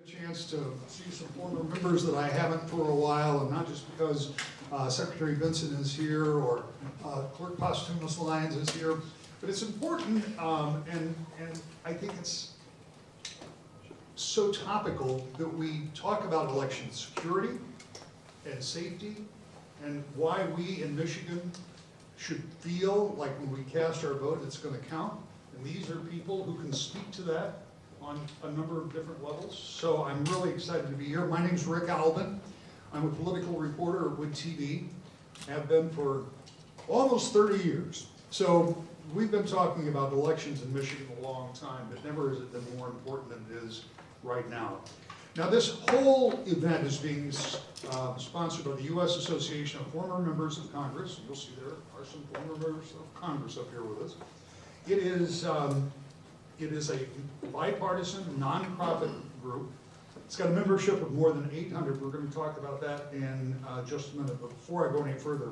A chance to see some former members that I haven't for a while, and not just because Secretary Benson is here or Clerk Posthumus Lisa is here, but it's important, and I think it's so topical that we talk about election security and safety and why we in Michigan should feel like when we cast our vote it's going to count. And these are people who can speak to that on a number of different levels. So I'm really excited to be here. My name's Rick Albin. I'm a political reporter at Wood TV. Have been for almost 30 years. So we've been talking about elections in Michigan a long time, but never has it been more important than it is right now. Now this whole event is being sponsored by the U.S. Association of Former Members of Congress. You'll see there are some former members of Congress up here with us. It is a bipartisan, nonprofit group. It's got a membership of more than 800. We're going to talk about that in just a minute. But before I go any further,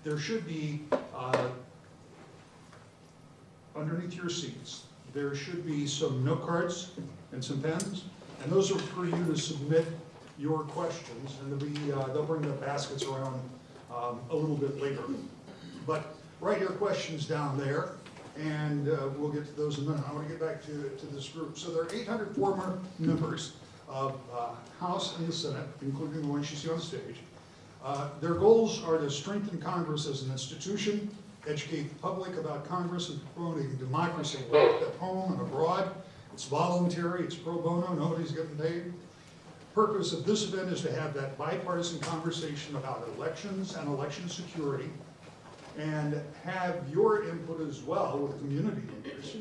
there should be, underneath your seats, there should be some note cards and some pens. And those are for you to submit your questions. And they'll bring the baskets around a little bit later. But write your questions down there. And we'll get to those in a minute. I want to get back to this group. So there are 800 former members of House and the Senate, including the ones you see on stage. Their goals are to strengthen Congress as an institution, educate the public about Congress and promoting democracy both at home and abroad. It's voluntary, it's pro bono, nobody's getting paid. The purpose of this event is to have that bipartisan conversation about elections and election security, and have your input as well with community members,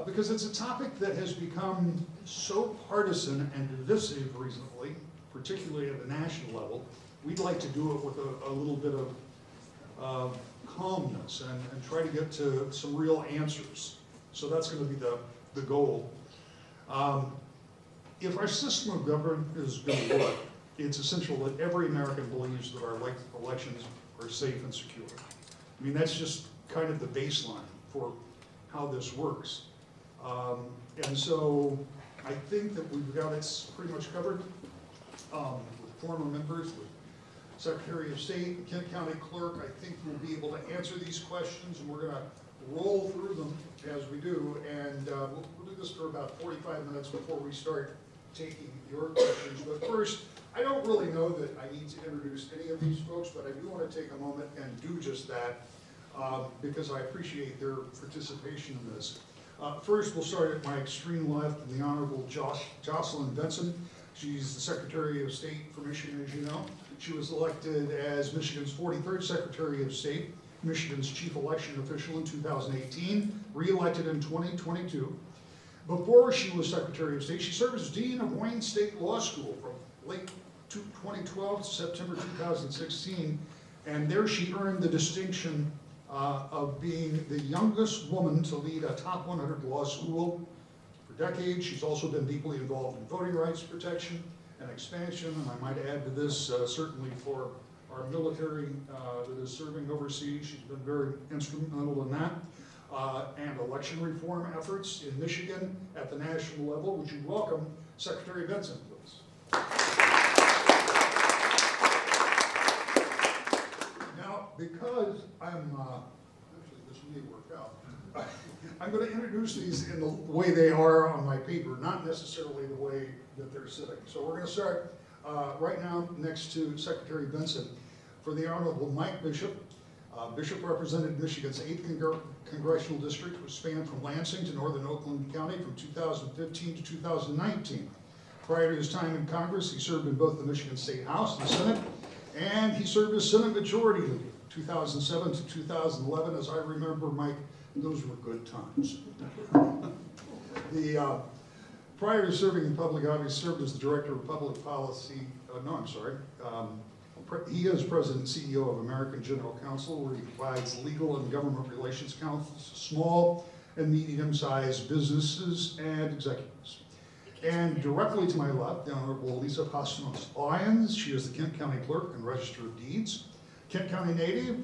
because it's a topic that has become so partisan and divisive recently, particularly at the national level. We'd like to do it with a little bit of calmness and try to get to some real answers. So that's going to be the goal. If our system of government is going to work, it's essential that every American believes that our elections are safe and secure. I mean, that's just kind of the baseline for how this works. And so I think that we've got it pretty much covered with former members, with Secretary of State, Kent County Clerk. I think we'll be able to answer these questions, and we're going to roll through them as we do. And we'll do this for about 45 minutes before we start taking your questions. But first, I don't really know that I need to introduce any of these folks, but I do want to take a moment and do just that because I appreciate their participation in this. First, we'll start at my extreme left, the Honorable Jocelyn Benson. She's the Secretary of State for Michigan, as you know. She was elected as Michigan's 43rd Secretary of State, Michigan's chief election official in 2018, re-elected in 2022. Before she was Secretary of State, she served as Dean of Wayne State Law School from late 2012 to September 2016, and there she earned the distinction of being the youngest woman to lead a top 100 law school. For decades, she's also been deeply involved in voting rights protection and expansion, and I might add to this, certainly for our military that is serving overseas. She's been very instrumental in that. And election reform efforts in Michigan at the national level. Would you welcome Secretary Benson, please? Now, because actually this may work out, I'm going to introduce these in the way they are on my paper, not necessarily the way that they're sitting. So we're going to start right now next to Secretary Benson. For the Honorable Mike Bishop. Bishop represented Michigan's 8th Congressional District, which spanned from Lansing to northern Oakland County from 2015 to 2019. Prior to his time in Congress, he served in both the Michigan State House and the Senate, and he served as Senate Majority Leader 2007 to 2011. As I remember, Mike, those were good times. Prior to serving in public office, he served as the Director of Public Policy, he is President and CEO of American General Counsel, where he provides legal and government relations counsel to small and medium-sized businesses and executives. And directly to my left, the Honorable Lisa Posthumus Lisa. She is the Kent County Clerk and Register of Deeds. Kent County native,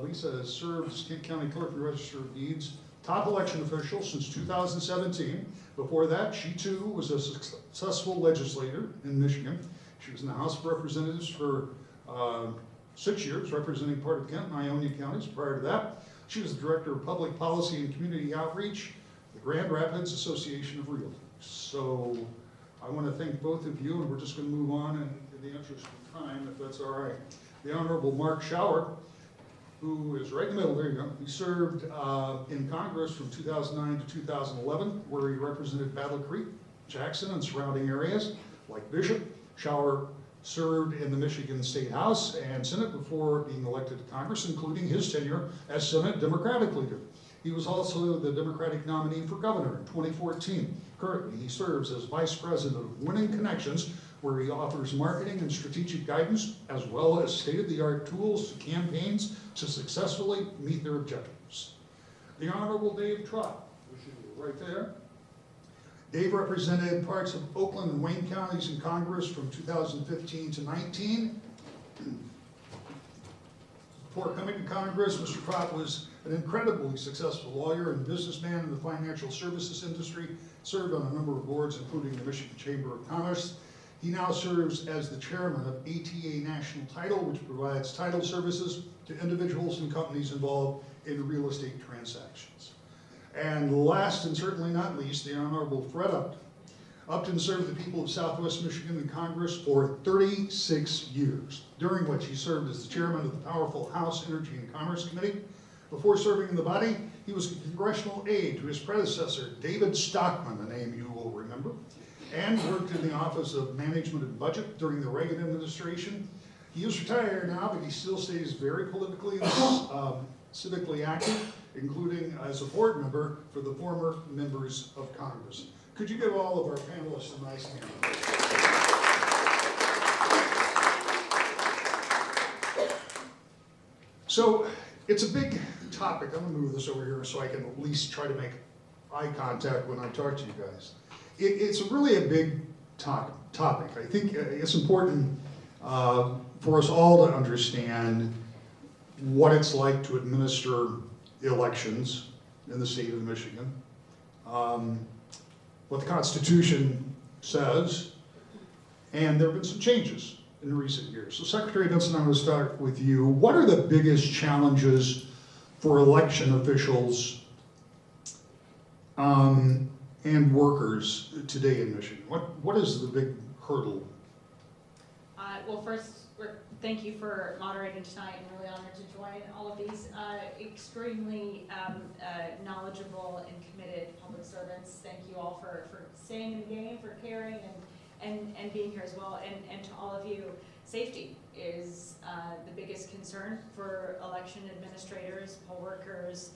Lisa has served as Kent County Clerk and Register of Deeds top election official since 2017. Before that, she too was a successful legislator in Michigan. She was in the House of Representatives for 6 years, representing part of Kent and Ionia counties. Prior to that, she was the Director of Public Policy and Community Outreach, the Grand Rapids Association of Realtors. So I want to thank both of you, and we're just going to move on in the interest of time, if that's all right. The Honorable Mark Schauer, who is right in the middle, there you go. He served in Congress from 2009 to 2011, where he represented Battle Creek, Jackson, and surrounding areas. Like Bishop, Schauer served in the Michigan State House and Senate before being elected to Congress, including his tenure as Senate Democratic leader. He was also the Democratic nominee for governor in 2014. Currently, he serves as Vice President of Winning Connections, where he offers marketing and strategic guidance, as well as state-of-the-art tools to campaigns to successfully meet their objectives. The Honorable Dave Trott, which is right there. Dave represented parts of Oakland and Wayne counties in Congress from 2015 to 19. Before coming to Congress, Mr. Trott was an incredibly successful lawyer and businessman in the financial services industry, served on a number of boards, including the Michigan Chamber of Commerce. He now serves as the chairman of ATA National Title, which provides title services to individuals and companies involved in real estate transactions. And last and certainly not least, the Honorable Fred Upton. Upton served the people of Southwest Michigan in Congress for 36 years, during which he served as the chairman of the powerful House Energy and Commerce Committee. Before serving in the body, he was a congressional aide to his predecessor, David Stockman, a name you will remember, and worked in the Office of Management and Budget during the Reagan administration. He is retired now, but he still stays very politically and civically active, including as a board member for the former members of Congress. Could you give all of our panelists a nice hand? So it's a big topic. I'm going to move this over here so I can at least try to make eye contact when I talk to you guys. It's really a big topic. I think it's important for us all to understand what it's like to administer elections in the state of Michigan, what the Constitution says, and there have been some changes in recent years. So Secretary Benson, I'm going to start with you. What are the biggest challenges for election officials and workers today in Michigan? What is the big hurdle? Well, first, thank you for moderating tonight. I'm really honored to join all of these extremely knowledgeable and committed public servants. Thank you all for staying in the game, for caring, and being here as well. And to all of you, safety is the biggest concern for election administrators, poll workers,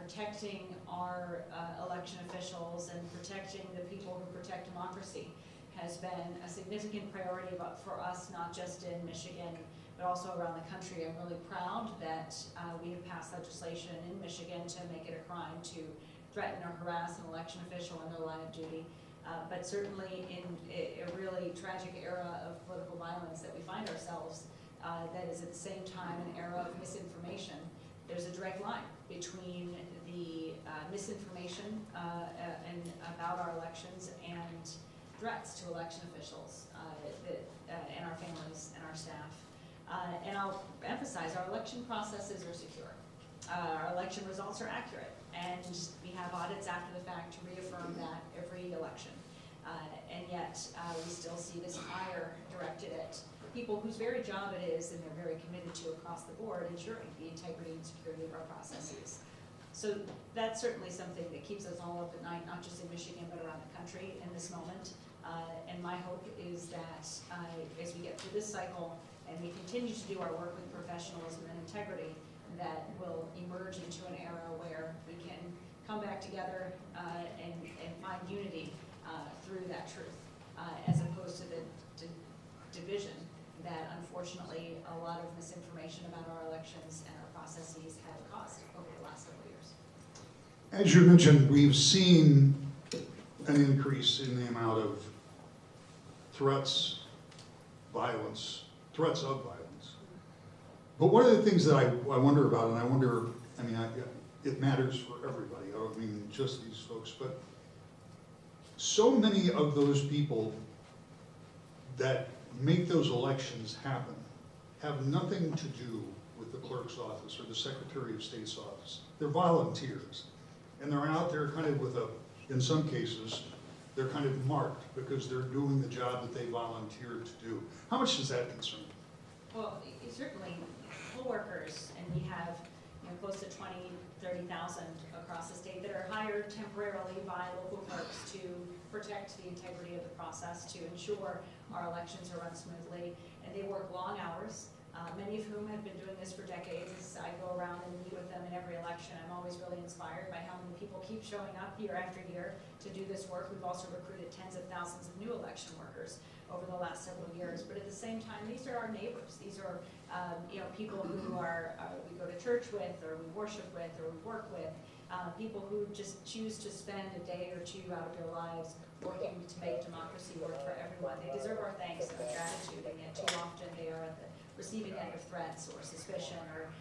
protecting our election officials and protecting the people who protect democracy has been a significant priority for us, not just in Michigan, but also around the country. I'm really proud that we have passed legislation in Michigan to make it a crime to threaten or harass an election official in their line of duty. But certainly in a really tragic era of political violence that we find ourselves, that is at the same time an era of misinformation. There's a direct line between the misinformation and about our elections and threats to election officials and our families and our staff. And I'll emphasize, our election processes are secure. Our election results are accurate, and we have audits after the fact to reaffirm that every election. And yet, we still see this ire directed at people whose very job it is, and they're very committed to across the board, ensuring the integrity and security of our processes. So that's certainly something that keeps us all up at night, not just in Michigan, but around the country in this moment. And my hope is that as we get through this cycle and we continue to do our work with professionalism and integrity, that will emerge into an era where we can come back together and find unity through that truth, as opposed to the division that unfortunately a lot of misinformation about our elections and our processes have caused over the last several years. As you mentioned, we've seen an increase in the amount of threats of violence. But one of the things that I wonder about, and I wonder, I mean, it matters for everybody. I don't mean just these folks, but so many of those people that make those elections happen have nothing to do with the clerk's office or the Secretary of State's office. They're volunteers. And they're out there kind of with in some cases, they're kind of marked because they're doing the job that they volunteered to do. How much does that concern you? Well, certainly poll workers, and we have close to 30,000 across the state that are hired temporarily by local clerks to protect the integrity of the process, to ensure our elections are run smoothly, and they work long hours. Many of whom have been doing this for decades. I go around and meet with them in every election. I'm always really inspired by how many people keep showing up year after year to do this work. We've also recruited tens of thousands of new election workers over the last several years. But at the same time, these are our neighbors. These are people who are we go to church with, or we worship with, or we work with. People who just choose to spend a day or two out of their lives working to make democracy work for everyone. They deserve our thanks and our gratitude, and yet too often they are at the receiving end of threats or suspicion or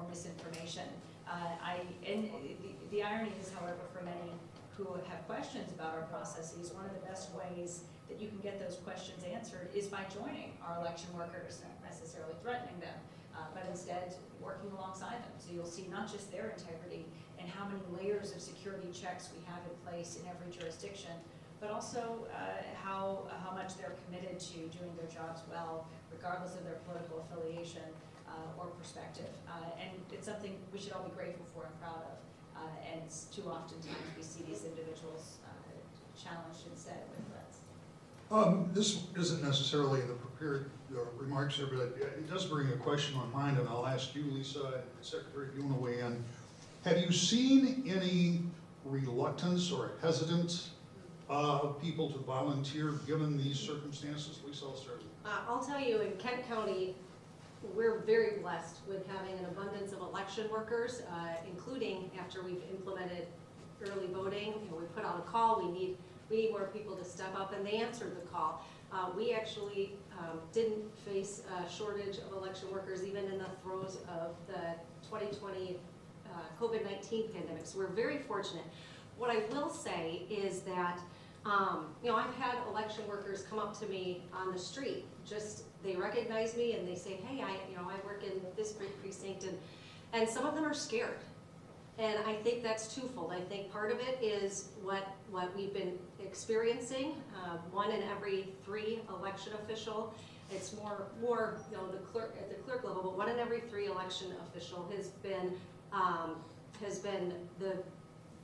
misinformation. The irony is, however, for many who have questions about our processes, one of the best ways that you can get those questions answered is by joining our election workers, not necessarily threatening them, but instead working alongside them. So you'll see not just their integrity and how many layers of security checks we have in place in every jurisdiction, but also how much they're committed to doing their jobs well, regardless of their political affiliation or perspective. And it's something we should all be grateful for and proud of. And it's too often times we see these individuals challenged instead with threats. This isn't necessarily in the prepared remarks here, but it does bring a question on mind, and I'll ask you, Lisa, and Secretary, if you want to weigh in. Have you seen any reluctance or hesitance of people to volunteer given these circumstances? Lisa, I'll start with you. I'll tell you, in Kent County, we're very blessed with having an abundance of election workers, including after we've implemented early voting. We put out a call, we need more people to step up, and they answered the call. We actually didn't face a shortage of election workers even in the throes of the 2020 COVID-19 pandemic, so we're very fortunate. What I will say is that I've had election workers come up to me on the street. They recognize me and they say, "Hey, I work in this precinct," and some of them are scared. And I think that's twofold. I think part of it is what we've been experiencing. 1 in every 3 election official. It's more the clerk at the clerk level, but 1 in every 3 election official has been the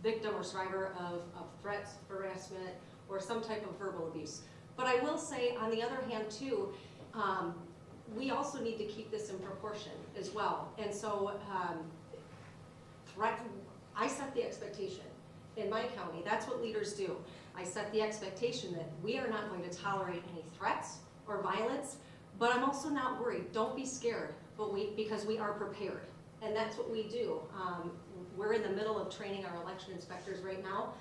victim or survivor of threats, harassment, or some type of verbal abuse. But I will say, on the other hand, too, we also need to keep this in proportion as well. And so, I set the expectation in my county. That's what leaders do. I set the expectation that we are not going to tolerate any threats or violence, but I'm also not worried. Don't be scared, because we are prepared. And that's what we do. We're in the middle of training our election inspectors right now.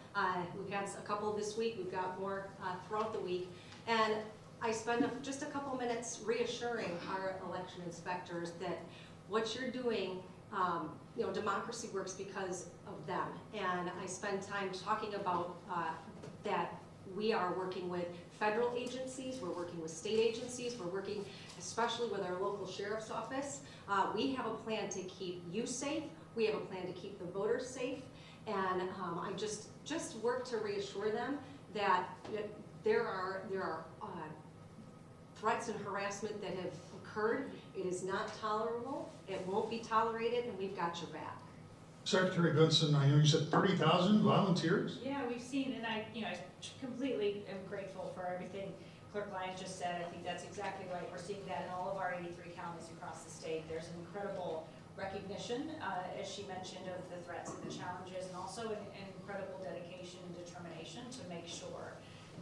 We've had a couple this week. We've got more throughout the week. And I spend just a couple minutes reassuring our election inspectors that what you're doing, democracy works because of them. And I spend time talking about that we are working with federal agencies, we're working with state agencies, we're working especially with our local sheriff's office. We have a plan to keep you safe, we have a plan to keep the voters safe, and I just work to reassure them that there are threats and harassment that have occurred. It is not tolerable, it won't be tolerated, and we've got your back. Secretary Benson, I know you said 30,000 volunteers? Yeah, we've seen, and I completely am grateful for everything Clerk Lyons just said. I think that's exactly right. We're seeing that in all of our 83 counties across the state. There's an incredible recognition, as she mentioned, of the threats and the challenges, and also an incredible dedication and determination to make sure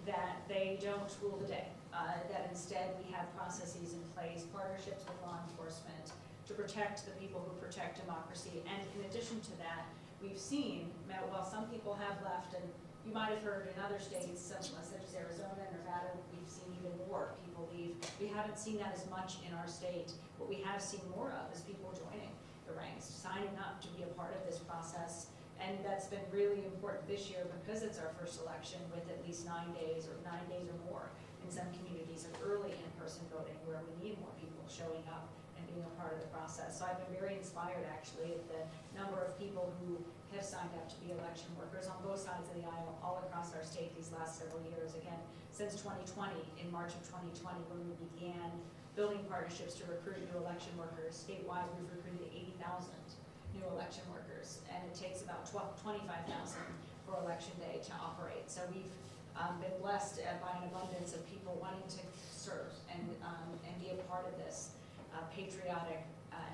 that they don't rule the day, that instead we have processes in place, partnerships with law enforcement, to protect the people who protect democracy. And in addition to that, we've seen, while some people have left, and you might have heard in other states, such as Arizona and Nevada, we've seen even more people leave. We haven't seen that as much in our state. What we have seen more of is people joining. the ranks, signing up to be a part of this process. And that's been really important this year because it's our first election with at least 9 days or more in some communities of early in-person voting where we need more people showing up and being a part of the process. So I've been very inspired actually at the number of people who have signed up to be election workers on both sides of the aisle all across our state these last several years. Again, since 2020, in March of 2020 when we began building partnerships to recruit new election workers, statewide we've recruited 80,000 new election workers, and it takes about 25,000 for election day to operate. So we've been blessed by an abundance of people wanting to serve and be a part of this patriotic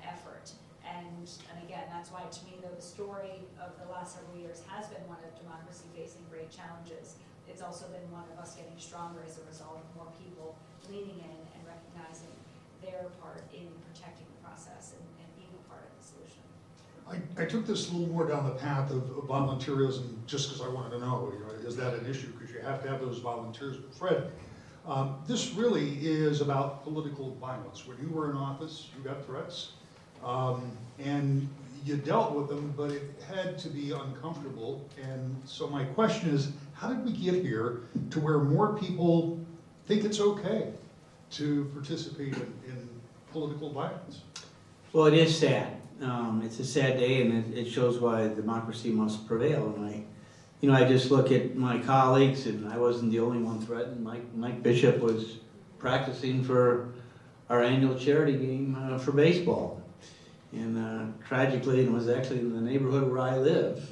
effort. And again, that's why to me, though the story of the last several years has been one of democracy facing great challenges, it's also been one of us getting stronger as a result of more people leaning in and recognizing their part in protecting the process and being a part of the solution. I took this a little more down the path of volunteerism just because I wanted to know, is that an issue? Because you have to have those volunteers. But Fred, this really is about political violence. When you were in office, you got threats, and you dealt with them, but it had to be uncomfortable. And so my question is, how did we get here to where more people think it's okay to participate in political violence? Well, it is sad. It's a sad day, and it shows why democracy must prevail. And I just look at my colleagues, and I wasn't the only one threatened. Mike Bishop was practicing for our annual charity game for baseball, and tragically, it was actually in the neighborhood where I live,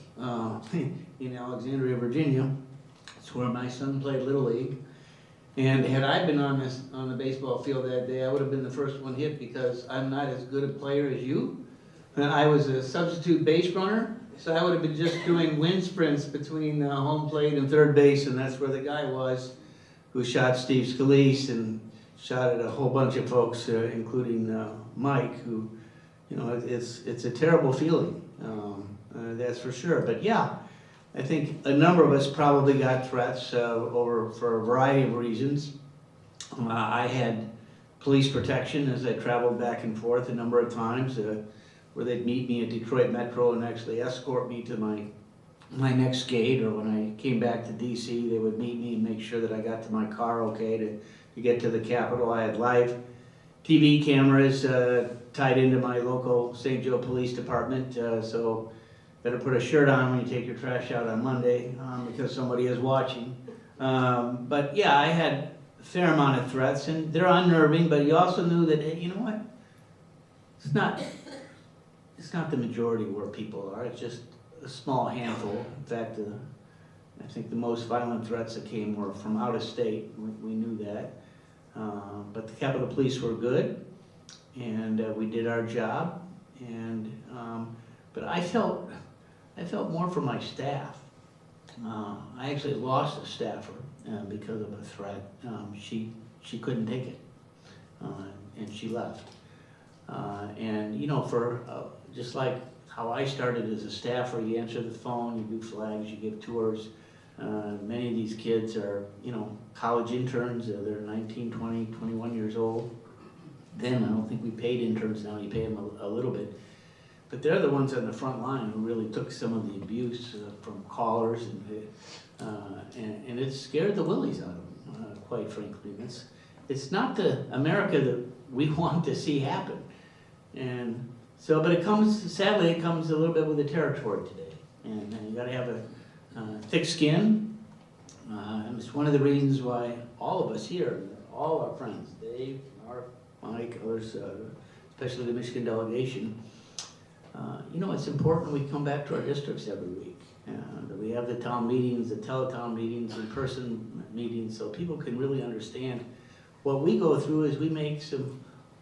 in Alexandria, Virginia. It's where my son played Little League. And had I been on the baseball field that day, I would have been the first one hit because I'm not as good a player as you. And I was a substitute base runner, so I would have been just doing wind sprints between home plate and third base, and that's where the guy was who shot Steve Scalise and shot at a whole bunch of folks, including Mike, who, it's a terrible feeling, that's for sure. But yeah, I think a number of us probably got threats for a variety of reasons. I had police protection as I traveled back and forth a number of times, where they'd meet me at Detroit Metro and actually escort me to my next gate, or when I came back to DC, they would meet me and make sure that I got to my car okay to get to the Capitol. I had live TV cameras tied into my local St. Joe Police Department, so better put a shirt on when you take your trash out on Monday because somebody is watching. But yeah, I had a fair amount of threats, and they're unnerving, but you also knew that, hey, you know what? It's not the majority where people are, it's just a small handful. In fact, I think the most violent threats that came were from out of state, we knew that. But the Capitol Police were good, and we did our job, but I felt more for my staff. I actually lost a staffer because of a threat. She couldn't take it, and she left. Just like how I started as a staffer, you answer the phone, you do flags, you give tours. Many of these kids are, college interns. They're 19, 20, 21 years old. Then I don't think we paid interns now. You pay them a little bit. But they're the ones on the front line who really took some of the abuse from callers, and it scared the willies out of them, quite frankly. It's not the America that we want to see happen. And so, but sadly, it comes a little bit with the territory today. And you gotta have a thick skin. And it's one of the reasons why all of us here, all our friends, Dave, Mark, Mike, others, especially the Michigan delegation, it's important we come back to our districts every week. That we have the town meetings, the teletown meetings, in-person meetings, so people can really understand what we go through as we make some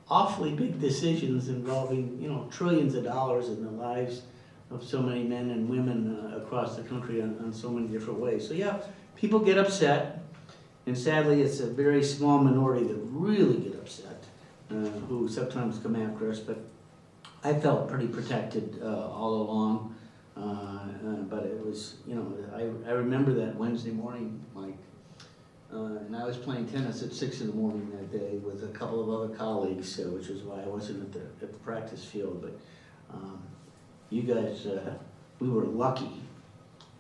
awfully big decisions involving, trillions of dollars in the lives of so many men and women across the country on so many different ways. So yeah, people get upset, and sadly it's a very small minority that really get upset, who sometimes come after us, but I felt pretty protected all along, but it was, I remember that Wednesday morning, Mike, and I was playing tennis at 6 in the morning that day with a couple of other colleagues, which is why I wasn't at the practice field. But You guys, we were lucky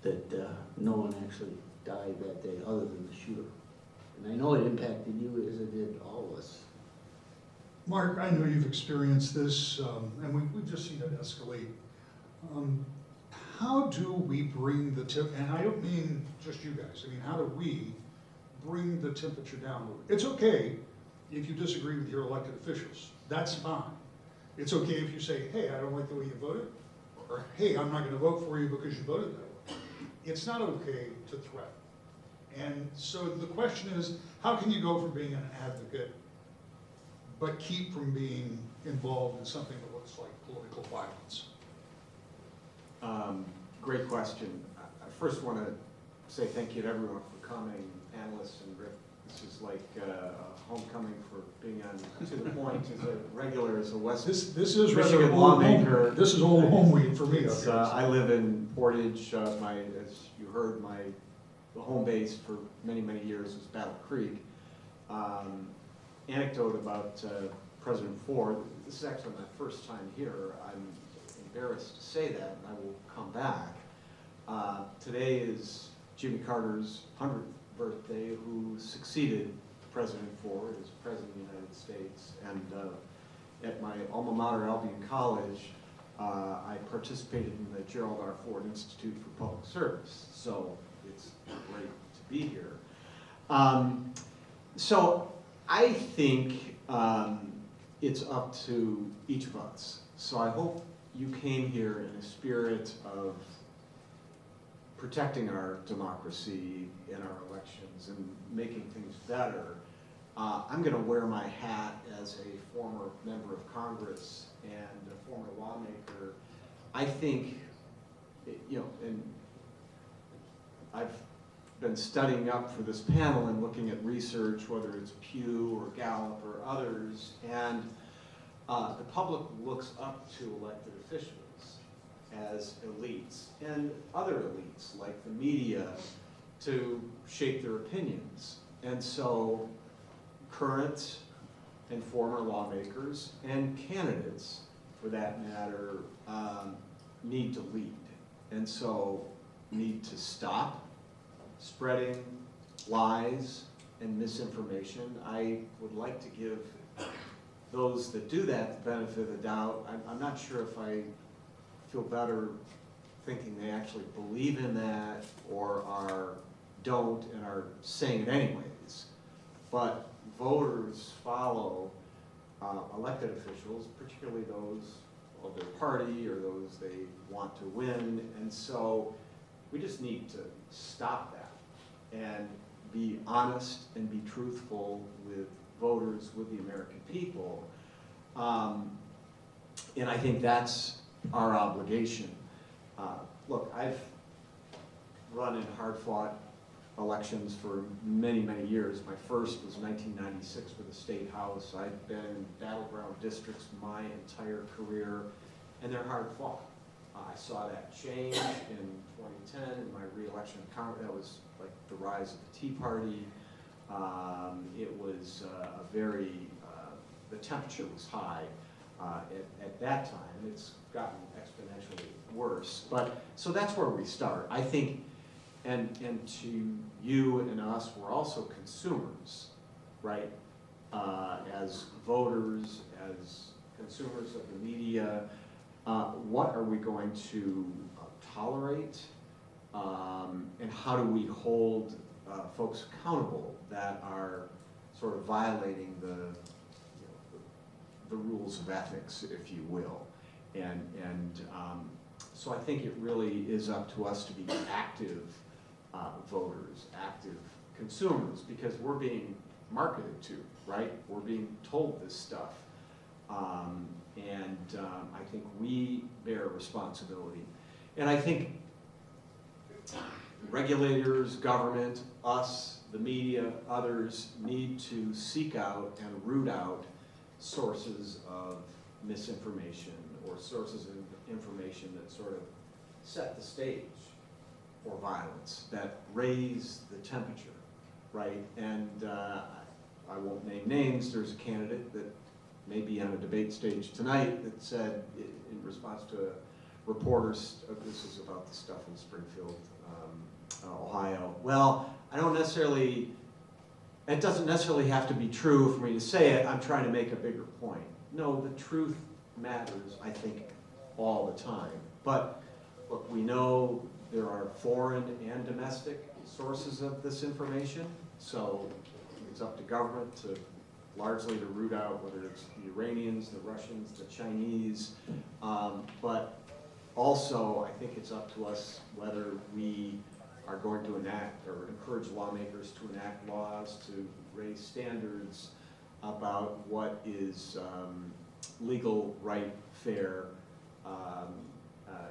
that no one actually died that day other than the shooter. And I know it impacted you as it did all of us. Mark, I know you've experienced this, and we've just seen it escalate. How do we bring the and I don't mean just you guys, I mean, how do we bring the temperature down? It's okay if you disagree with your elected officials, that's fine. It's okay if you say, hey, I don't like the way you voted, or hey, I'm not gonna vote for you because you voted that way. It's not okay to threaten. And so the question is, how can you go from being an advocate but keep from being involved in something that looks like political violence? Great question. I first want to say thank you to everyone for coming, panelists and Rick. This is like a homecoming for being on To the Point as a regular, as a West This is rather Michigan old lawmaker. home. This is old home week for me up It's, here. I live in Portage. As you heard, the home base for many, many years was Battle Creek. Anecdote about President Ford. This is actually my first time here. I'm embarrassed to say that, and I will come back. Today is Jimmy Carter's 100th birthday, who succeeded President Ford as President of the United States. And at my alma mater, Albin College, I participated in the Gerald R. Ford Institute for Public Service. So it's great to be here. So I think it's up to each of us. So I hope you came here in a spirit of protecting our democracy in our elections and making things better. I'm going to wear my hat as a former member of Congress and a former lawmaker. I think, and I've been studying up for this panel and looking at research, whether it's Pew or Gallup or others, and the public looks up to elected officials as elites and other elites like the media to shape their opinions. And so current and former lawmakers and candidates, for that matter, need to lead. And so need to stop spreading lies and misinformation. I would like to give those that do that the benefit of the doubt. I'm not sure if I feel better thinking they actually believe in that or don't and are saying it anyways. But voters follow elected officials, particularly those of their party or those they want to win. And so we just need to stop that and be honest and be truthful with voters, with the American people. And I think that's our obligation. Look, I've run in hard-fought elections for many, many years. My first was 1996 for the State House. I've been in battleground districts my entire career, and they're hard-fought. I saw that change in 2010 in my re-election of Congress. That was like the rise of the Tea Party. It was the temperature was high at that time, and it's gotten exponentially worse. But so that's where we start. I think, and to you and us, we're also consumers, right? As voters, as consumers of the media, what are we going to tolerate, and how do we hold folks accountable that are sort of violating the rules of ethics, if you will. And so I think it really is up to us to be active voters, active consumers, because we're being marketed to, right? We're being told this stuff. I think we bear responsibility. And I think regulators, government, us, the media, others need to seek out and root out sources of misinformation or sources of information that sort of set the stage for violence, that raise the temperature, right? And I won't name names. There's a candidate that maybe on a debate stage tonight that said, in response to a reporter's, this is about the stuff in Springfield, Ohio. Well, I don't necessarily, it doesn't necessarily have to be true for me to say it. I'm trying to make a bigger point. No, the truth matters, I think, all the time. But look, we know there are foreign and domestic sources of this information, so it's up to government to largely to root out whether it's the Iranians, the Russians, the Chinese, but also I think it's up to us whether we are going to enact or encourage lawmakers to enact laws to raise standards about what is legal, right, fair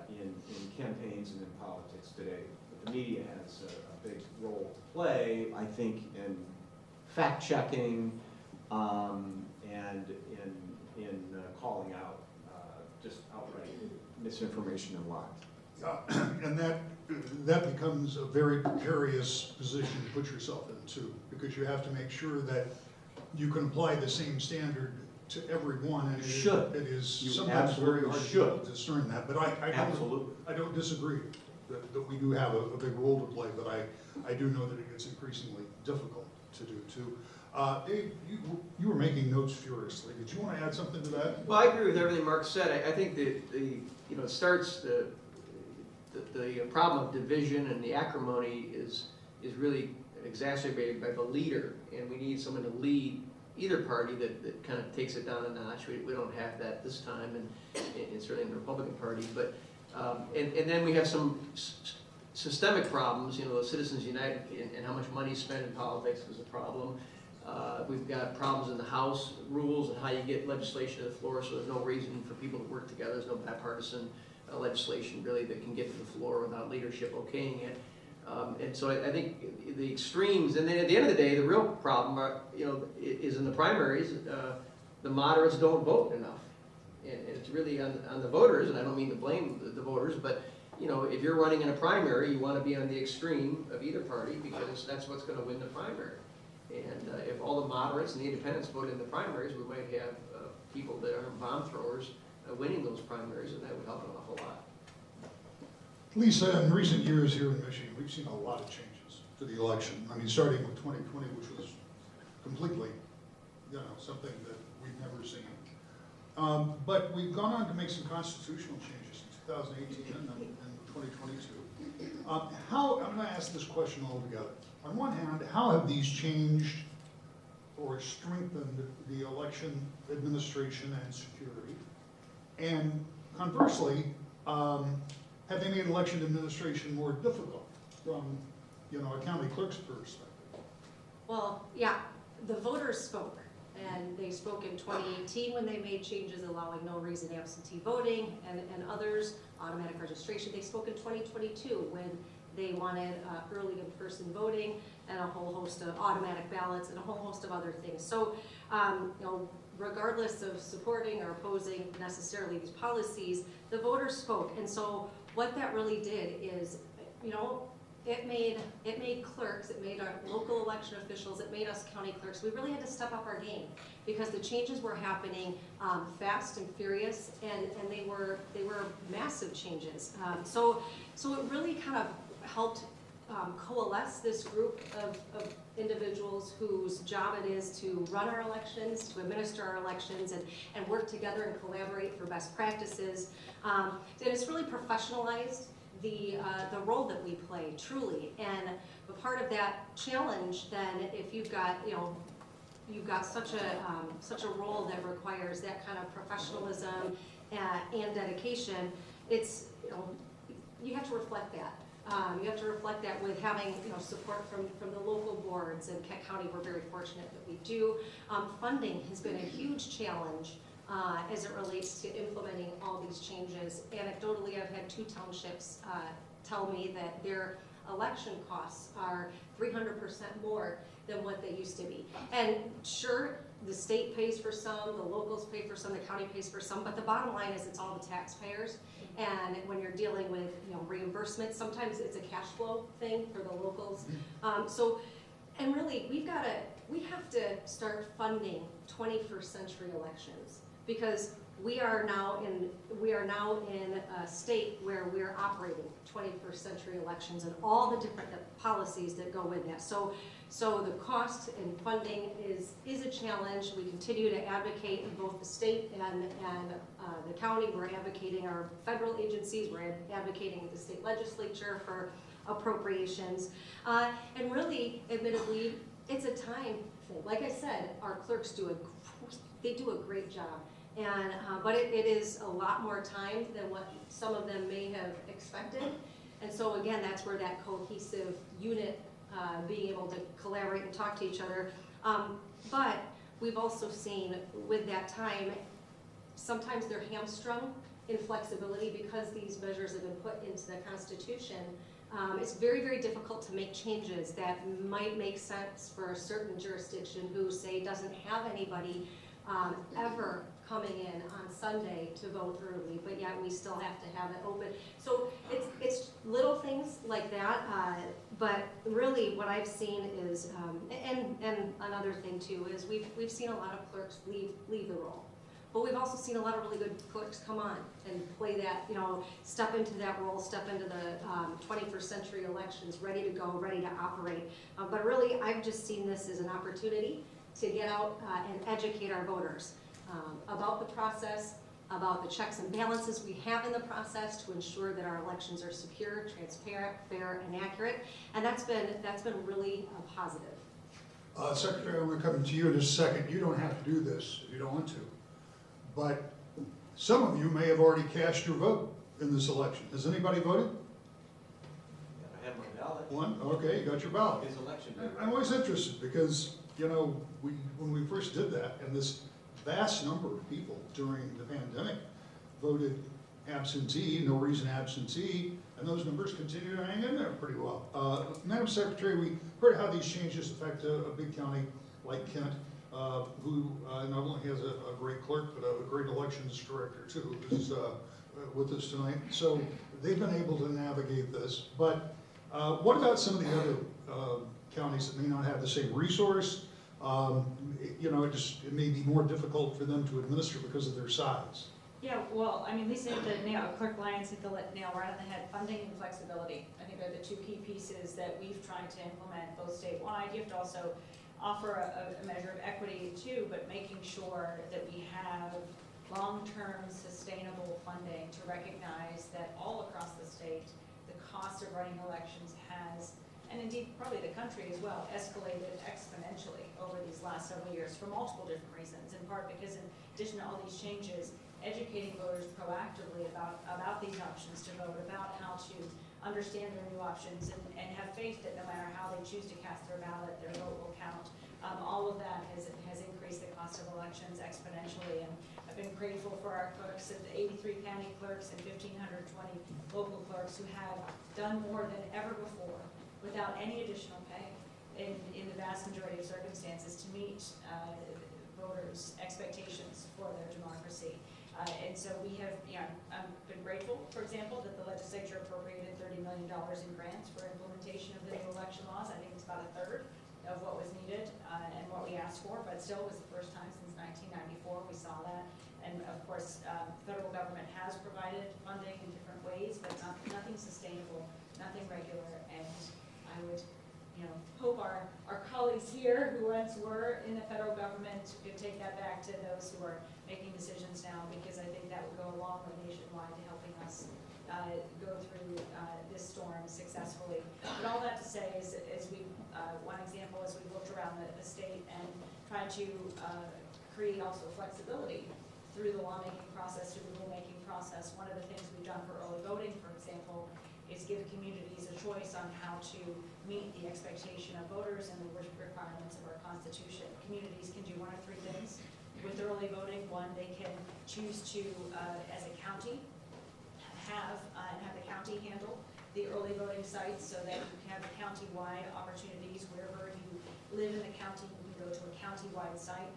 in campaigns and in politics today. But the media has a big role to play, I think, in fact-checking and in calling out just outright misinformation and lies. And that becomes a very precarious position to put yourself in too, because you have to make sure that you can apply the same standard to everyone, and it is sometimes very hard to discern that. But I don't disagree that we do have a big role to play, but I do know that it gets increasingly difficult to do too. Dave, you were making notes furiously. Did you want to add something to that? Well, I agree with everything Mark said. I think that it starts the problem of division and the acrimony is really exacerbated by the leader, and we need someone to lead either party that kind of takes it down a notch. We don't have that this time, and certainly in the Republican Party. But and then we have some systemic problems. The Citizens United and how much money is spent in politics is a problem. We've got problems in the House rules and how you get legislation to the floor, so there's no reason for people to work together. There's no bipartisan legislation really that can get to the floor without leadership okaying it. And so I think the extremes, and then at the end of the day, the real problem is in the primaries. The moderates don't vote enough. And it's really on the voters, and I don't mean to blame the voters, but if you're running in a primary, you want to be on the extreme of either party because that's what's going to win the primary. And if all the moderates and the independents vote in the primaries, we might have people that are bomb throwers winning those primaries, and that would help an awful lot. Lisa, in recent years here in Michigan, we've seen a lot of changes to the election. I mean, starting with 2020, which was completely, something that we've never seen. But we've gone on to make some constitutional changes in 2018 and 2022. I'm going to ask this question all together. On one hand, how have these changed or strengthened the election administration and security? And conversely, have they made election administration more difficult from, a county clerk's perspective? Well, yeah, the voters spoke, and they spoke in 2018 when they made changes allowing no reason absentee voting and others, automatic registration. They spoke in 2022 when they wanted early in-person voting and a whole host of automatic ballots and a whole host of other things. So, regardless of supporting or opposing necessarily these policies, the voters spoke. And so what that really did is, it made clerks, it made our local election officials, it made us county clerks. We really had to step up our game because the changes were happening fast and furious, and they were massive changes. So it really kind of helped coalesce this group of individuals whose job it is to run our elections, to administer our elections, and work together and collaborate for best practices. And it's really professionalized the role that we play, truly. And a part of that challenge, then, if you've got such a role that requires that kind of professionalism and dedication, it's you have to reflect that. You have to reflect that with having support from the local boards, and Kent County we're very fortunate that we do. Funding has been a huge challenge as it relates to implementing all these changes. Anecdotally, I've had 2 townships tell me that their election costs are 300% more than what they used to be. And sure, the state pays for some, the locals pay for some, the county pays for some, but the bottom line is it's all the taxpayers. And when you're dealing with reimbursement, sometimes it's a cash flow thing for the locals. And really, we have to start funding 21st century elections, because we are now in a state where we're operating 21st century elections and all the different policies that go with that. So the cost and funding is a challenge. We continue to advocate in both the state and the county. We're advocating our federal agencies. We're advocating at the state legislature for appropriations. And really, admittedly, it's a time thing. Like I said, our clerks do a great job. And, but it is a lot more time than what some of them may have expected. And so again, that's where that cohesive unit, being able to collaborate and talk to each other. But we've also seen with that time, sometimes they're hamstrung in flexibility because these measures have been put into the Constitution. It's very, very difficult to make changes that might make sense for a certain jurisdiction who, say, doesn't have anybody ever coming in on Sunday to vote early, but yet we still have to have it open. So it's little things like that, but really what I've seen is, and another thing too, is we've seen a lot of clerks leave the role. But we've also seen a lot of really good clerks come on and play that, step into that role, step into the 21st century elections, ready to go, ready to operate. But really, I've just seen this as an opportunity to get out and educate our voters about the process, about the checks and balances we have in the process to ensure that our elections are secure, transparent, fair, and accurate. And that's been really positive. Secretary, I'm going to come to you in just a second. You don't have to do this if you don't want to. But some of you may have already cast your vote in this election. Has anybody voted? I have my ballot. One? Okay, you got your ballot. It's election day. I'm always interested because, when we first did that, and this vast number of people during the pandemic voted absentee, no reason absentee, and those numbers continue to hang in there pretty well. Madam Secretary, we heard how these changes affect a big county like Kent, who not only has a great clerk, but a great elections director too, who's with us tonight. So they've been able to navigate this. But what about some of the other counties that may not have the same resource? It may be more difficult for them to administer because of their size. Yeah, well, Lisa hit the nail, Clerk Lyons hit the nail right on the head. Funding and flexibility, I think, are the two key pieces that we've tried to implement both statewide. You have to also offer a measure of equity too, but making sure that we have long-term sustainable funding to recognize that all across the state, the cost of running elections has, and indeed probably the country as well, escalated exponentially over these last several years for multiple different reasons, in part because in addition to all these changes, educating voters proactively about these options to vote, about how to understand their new options, and have faith that no matter how they choose to cast their ballot, their vote will count. All of that has increased the cost of elections exponentially, and I've been grateful for our clerks, the 83 county clerks and 1,520 local clerks who have done more than ever before without any additional pay in the vast majority of circumstances to meet voters' expectations for their democracy. And so we have, I've been grateful, for example, that the legislature appropriated $30 million in grants for implementation of the new election laws. I think it's about a third of what was needed and what we asked for, but still was the first time since 1994 we saw that. And of course, federal government has provided funding in different ways, but nothing sustainable, nothing regular. And I would, hope our colleagues here who once were in the federal government could take that back to those who are making decisions now, because I think that would go a long way nationwide to helping us go through this storm successfully. But all that to say is one example is we looked around the state and tried to create also flexibility through the lawmaking process, through the rulemaking process. One of the things we've done for early voting, for example, is give communities a choice on how to meet the expectation of voters and the requirements of our Constitution. Communities can do one of three things. With early voting, one, they can choose to, as a county, have the county handle the early voting sites so that you can have county-wide opportunities. Wherever you live in the county, you can go to a county-wide site.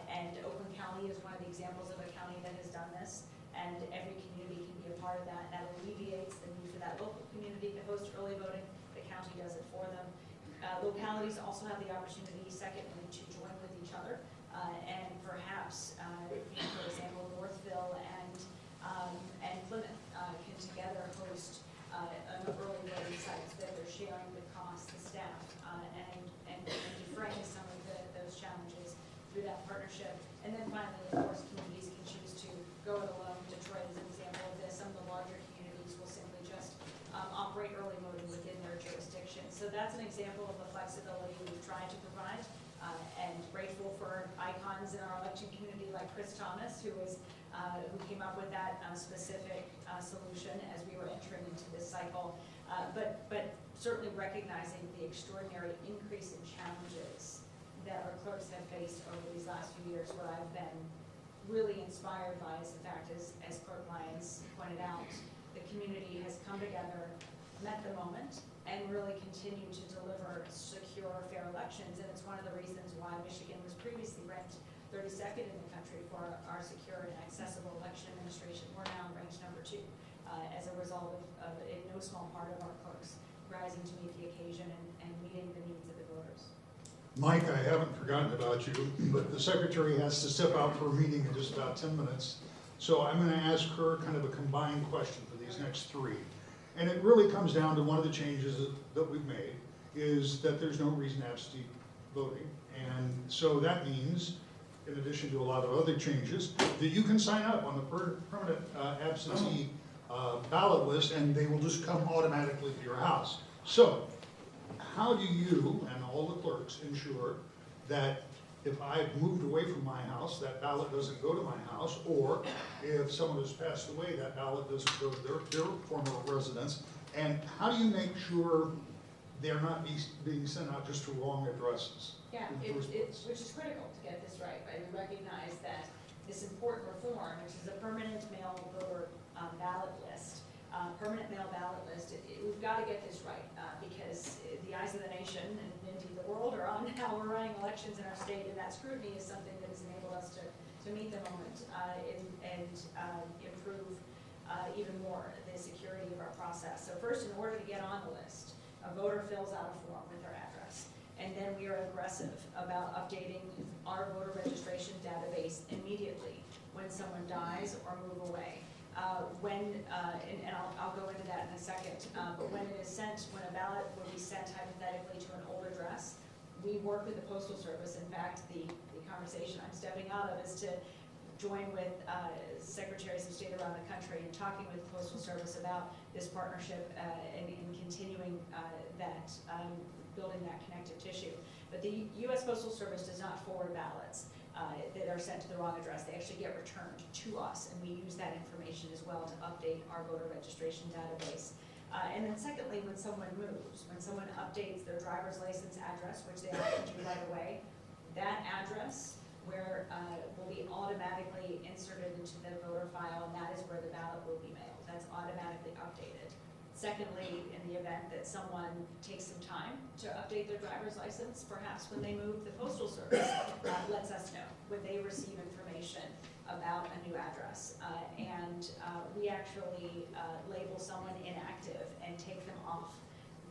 And Oakland County is one of the examples of a county that has done this. And every community can be a part of that. That alleviates the need for that local community to host early voting. The county does it for them. Localities also have the opportunity, secondly, to join with each other, and perhaps, for example, Northville and Plymouth can together host an early voting site that they're sharing the cost, the staff, and defraying some of those challenges through that partnership. And then finally, of course, communities can choose to go it alone. Detroit is an example of this. Some of the larger communities will simply just operate early voting within their jurisdiction. So that's an example of the flexibility we've tried to provide, and grateful for icons in our election community like Chris Thomas, who came up with that specific solution as we were entering into this cycle. But certainly recognizing the extraordinary increase in challenges that our clerks have faced over these last few years. What I've been really inspired by is the fact, as Clerk Lyons pointed out, the community has come together, met the moment, and really continued to deliver secure, fair elections. And it's one of the reasons why Michigan was previously ranked 32nd in the country for our secure and accessible election administration. We're now ranked number 2 as a result of, in no small part, of our clerks rising to meet the occasion and meeting the needs of the voters. Mike, I haven't forgotten about you, but the secretary has to step out for a meeting in just about 10 minutes. So I'm going to ask her kind of a combined question for these next 3. And it really comes down to one of the changes that we've made is that there's no reason absentee voting. And so that means, in addition to a lot of other changes, that you can sign up on the permanent absentee ballot list and they will just come automatically to your house. So how do you and all the clerks ensure that if I've moved away from my house, that ballot doesn't go to my house, or if someone has passed away, that ballot doesn't go to their former residence? And how do you make sure they're not being sent out just to wrong addresses? Yeah, which is critical to get this right. We recognize that this important reform, which is a permanent mail voter ballot list, we've got to get this right because the eyes of the nation and indeed the world are on how we're running elections in our state, and that scrutiny is something that has enabled us to meet the moment and improve even more the security of our process. So first, in order to get on the list, a voter fills out a form with their address, and then we are aggressive about updating our voter registration database immediately when someone dies or move away. And I'll go into that in a second, but when it is sent, when a ballot will be sent hypothetically to an old address, we work with the Postal Service. In fact, the conversation I'm stepping out of is to join with secretaries of state around the country and talking with the Postal Service about this partnership and continuing that, building that connective tissue. But the U.S. Postal Service does not forward ballots that are sent to the wrong address. They actually get returned to us, and we use that information as well to update our voter registration database. And then secondly, when someone moves, when someone updates their driver's license address, which they often do right away, that address will be automatically inserted into the voter file, and that is where the ballot will be mailed. That's automatically updated. Secondly, in the event that someone takes some time to update their driver's license, perhaps when they move, the Postal Service lets us know when they receive information about a new address. We actually label someone inactive and take them off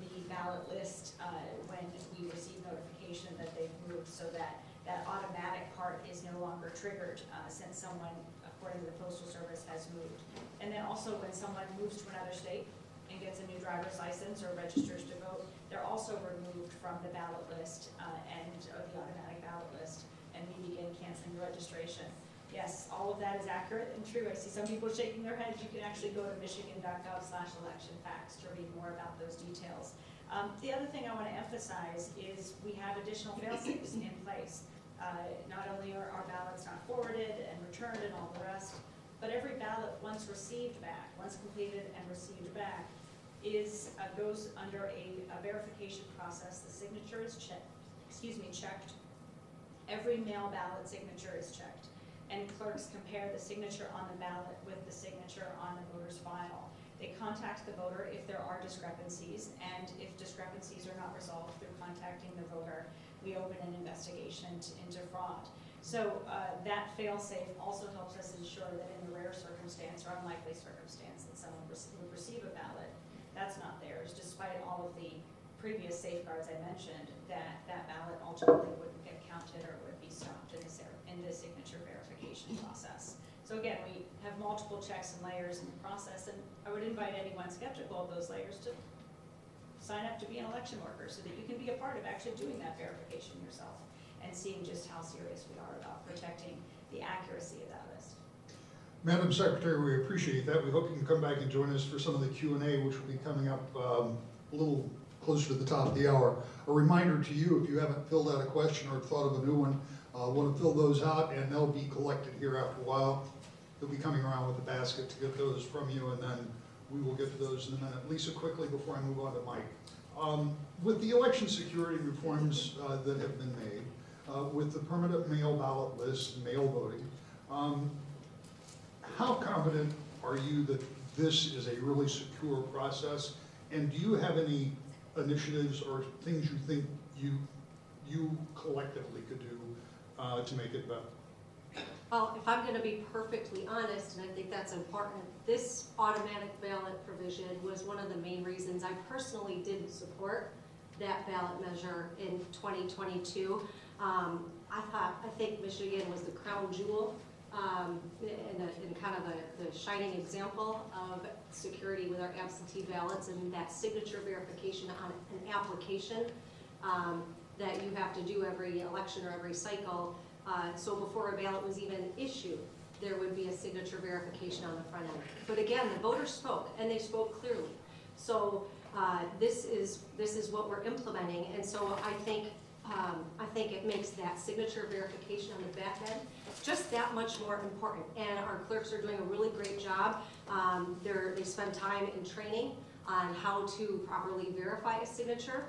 the ballot list when we receive notification that they've moved, so that that automatic part is no longer triggered since someone, according to the Postal Service, has moved. And then also when someone moves to another state and gets a new driver's license or registers to vote, they're also removed from the ballot list and the automatic ballot list, and we begin canceling the registration. Yes, all of that is accurate and true. I see some people shaking their heads. You can actually go to michigan.gov/election facts to read more about those details. The other thing I want to emphasize is we have additional fail-safes in place. Not only are our ballots not forwarded and returned and all the rest, but every ballot, once received back, once completed and received back, goes under a verification process. The signature is checked. Every mail ballot signature is checked, and clerks compare the signature on the ballot with the signature on the voter's file. They contact the voter if there are discrepancies, and if discrepancies are not resolved through contacting the voter, we open an investigation into fraud. So that fail-safe also helps us ensure that in the rare circumstance or unlikely circumstance that someone would receive a ballot that's not theirs, despite all of the previous safeguards I mentioned, that ballot ultimately wouldn't get counted or would be stopped in the signature verification process. So again, we have multiple checks and layers in the process, and I would invite anyone skeptical of those layers to sign up to be an election worker so that you can be a part of actually doing that verification yourself and seeing just how serious we are about protecting the accuracy of that list. Madam Secretary, we appreciate that. We hope you can come back and join us for some of the Q&A, which will be coming up a little closer to the top of the hour. A reminder to you, if you haven't filled out a question or thought of a new one, want to fill those out, and they'll be collected here after a while. They'll be coming around with a basket to get those from you, and then we will get to those in a minute. Lisa, quickly before I move on to Mike. With the election security reforms that have been made, with the permanent mail ballot list, mail voting, how confident are you that this is a really secure process? And do you have any initiatives or things you think you collectively could do to make it better? Well, if I'm going to be perfectly honest, and I think that's important, this automatic ballot provision was one of the main reasons I personally didn't support that ballot measure in 2022. I think Michigan was the crown jewel and kind of the shining example of security with our absentee ballots and that signature verification on an application that you have to do every election or every cycle. So before a ballot was even issued, there would be a signature verification on the front end. But again, the voters spoke, and they spoke clearly. So this is what we're implementing, and so I think it makes that signature verification on the back end just that much more important. And our clerks are doing a really great job. They spend time in training on how to properly verify a signature.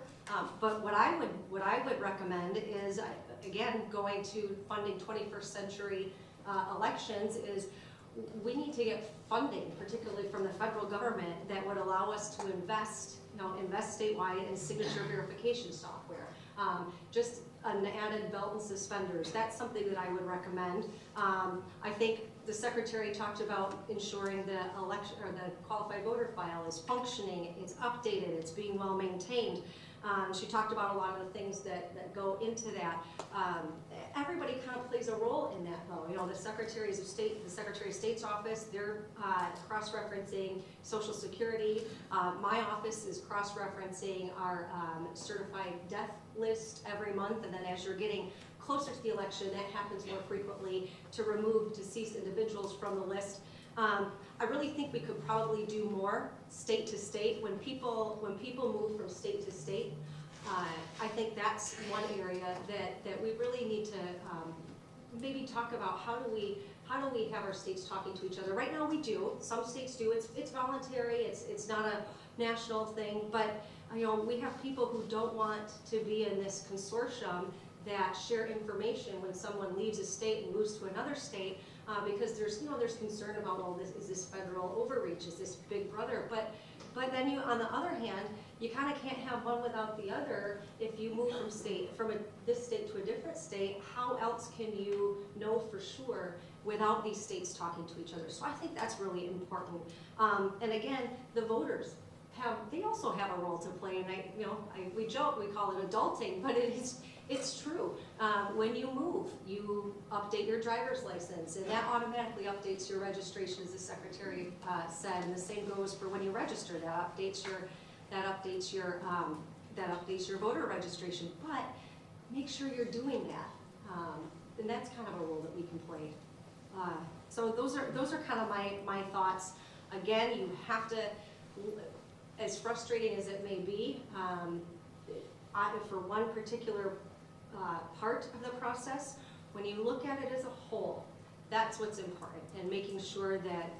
But what I would recommend is, again, going to funding 21st century elections, is we need to get funding, particularly from the federal government, that would allow us to invest statewide in signature verification software. Just an added belt and suspenders. That's something that I would recommend. I think the secretary talked about ensuring the election or the qualified voter file is functioning, it's updated, it's being well maintained. She talked about a lot of the things that go into that. Everybody kind of plays a role in that, though. You know, the Secretary of State's office, they're cross-referencing Social Security. My office is cross-referencing our certified death list every month, and then as you're getting closer to the election, that happens more frequently, to remove deceased individuals from the list. I really think we could probably do more state to state. When people move from state to state, I think that's one area that we really need to maybe talk about. How do we have our states talking to each other? Right now we do. Some states do. It's voluntary. It's not a national thing. But you know, we have people who don't want to be in this consortium that share information when someone leaves a state and moves to another state, because there's concern about, well, is this federal overreach? Is this Big Brother? But then on the other hand, you kind of can't have one without the other. If you move from this state to a different state, how else can you know for sure without these states talking to each other? So I think that's really important. And again, the voters they also have a role to play. And we joke, we call it adulting, but it's true. When you move, you update your driver's license, and that automatically updates your registration, as the secretary said. And the same goes for when you register. That updates your voter registration. But make sure you're doing that, and that's kind of a role that we can play. So those are kind of my thoughts. Again, you have to, as frustrating as it may be, for one particular part of the process, when you look at it as a whole, that's what's important, and making sure that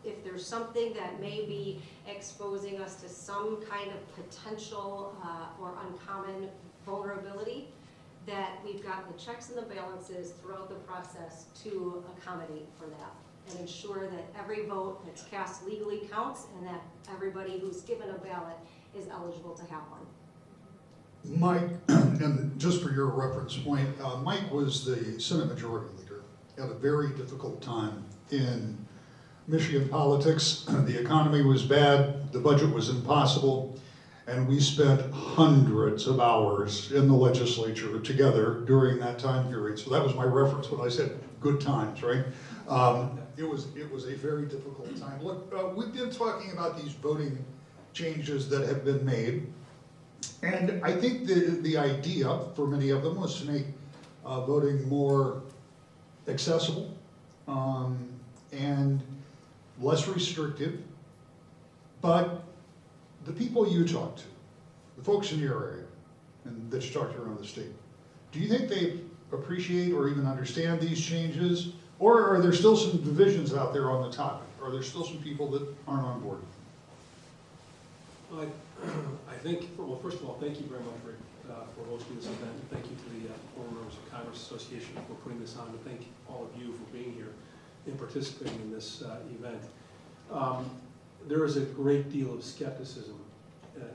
if there's something that may be exposing us to some kind of potential or uncommon vulnerability, that we've got the checks and the balances throughout the process to accommodate for that and ensure that every vote that's cast legally counts, and that everybody who's given a ballot is eligible to have one. Mike, and just for your reference point, Mike was the Senate Majority Leader at a very difficult time in Michigan politics. The economy was bad, the budget was impossible, And we spent hundreds of hours in the legislature together during that time period. So that was my reference when I said good times, right? It was a very difficult time. Look, we've been talking about these voting changes that have been made. And I think the idea for many of them was to make voting more accessible and less restrictive. But the people you talk to, the folks in your area and that you talk to around the state, do you think they appreciate or even understand these changes? Or are there still some divisions out there on the topic? Are there still some people that aren't on board? Well, I think, well, first of all, thank you very much, Rick, for hosting this event. Thank you to the former members of Congress Association for putting this on, and thank all of you for being here and participating in this event. There is a great deal of skepticism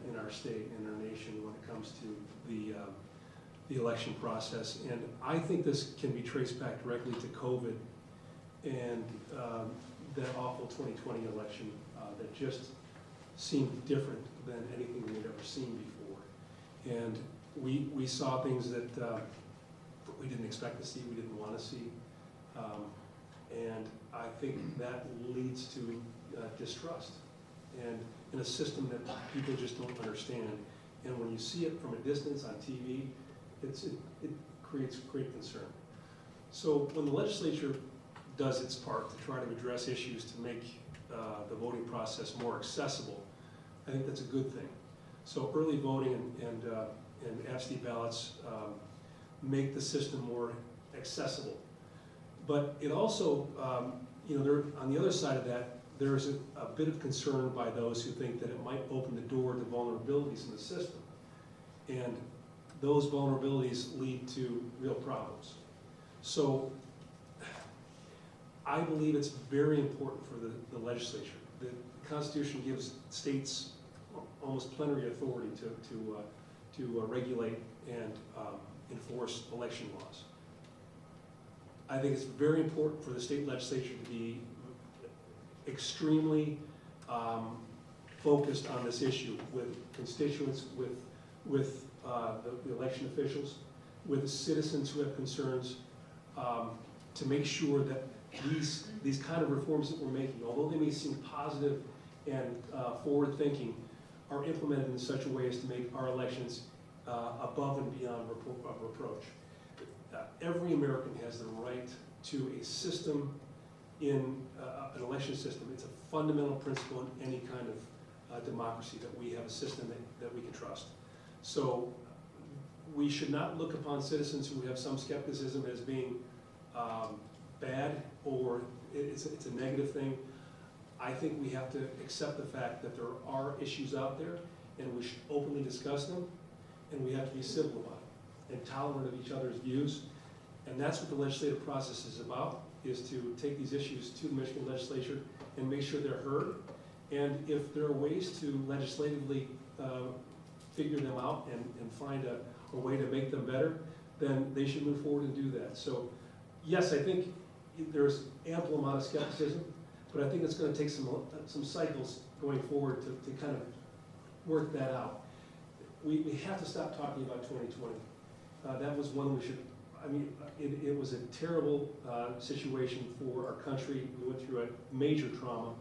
in our state and our nation when it comes to the election process, and I think this can be traced back directly to COVID and that awful 2020 election that just seemed different than anything we'd ever seen before. And we saw things that we didn't expect to see, we didn't want to see. And I think that leads to distrust and in a system that people just don't understand. And when you see it from a distance on TV, it creates great concern. So when the legislature does its part to try to address issues to make the voting process more accessible, I think that's a good thing. So early voting and absentee ballots make the system more accessible. But it also, on the other side of that, there is a bit of concern by those who think that it might open the door to vulnerabilities in the system. And those vulnerabilities lead to real problems. So I believe it's very important for the legislature. The Constitution gives states almost plenary authority to regulate and enforce election laws. I think it's very important for the state legislature to be extremely focused on this issue with constituents, with the election officials, with the citizens who have concerns, to make sure that these kind of reforms that we're making, although they may seem positive and forward-thinking, are implemented in such a way as to make our elections above and beyond reproach. Every American has the right to a system in an election system. It's a fundamental principle in any kind of democracy that we have a system that we can trust. So we should not look upon citizens who have some skepticism as being bad or it's a negative thing. I think we have to accept the fact that there are issues out there and we should openly discuss them, and we have to be civil about it and tolerant of each other's views. And that's what the legislative process is about, is to take these issues to the Michigan legislature and make sure they're heard. And if there are ways to legislatively figure them out and find a way to make them better, then they should move forward and do that. So yes, I think there's ample amount of skepticism, but I think it's going to take some cycles going forward to kind of work that out. We have to stop talking about 2020. That was one we should, I mean, it was a terrible situation for our country. We went through a major trauma,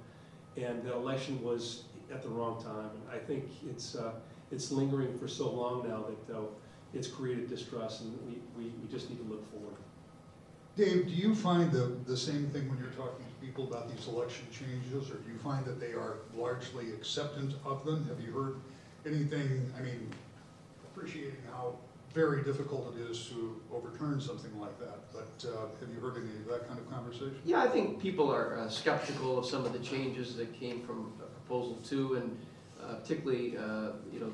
and the election was at the wrong time. And I think it's lingering for so long now that it's created distrust, and we just need to look forward. Dave, do you find the same thing when you're talking to people about these election changes, or do you find that they are largely acceptant of them? Have you heard anything, I mean, appreciating how very difficult it is to overturn something like that, but have you heard any of that kind of conversation? Yeah, I think people are skeptical of some of the changes that came from Proposal 2, and particularly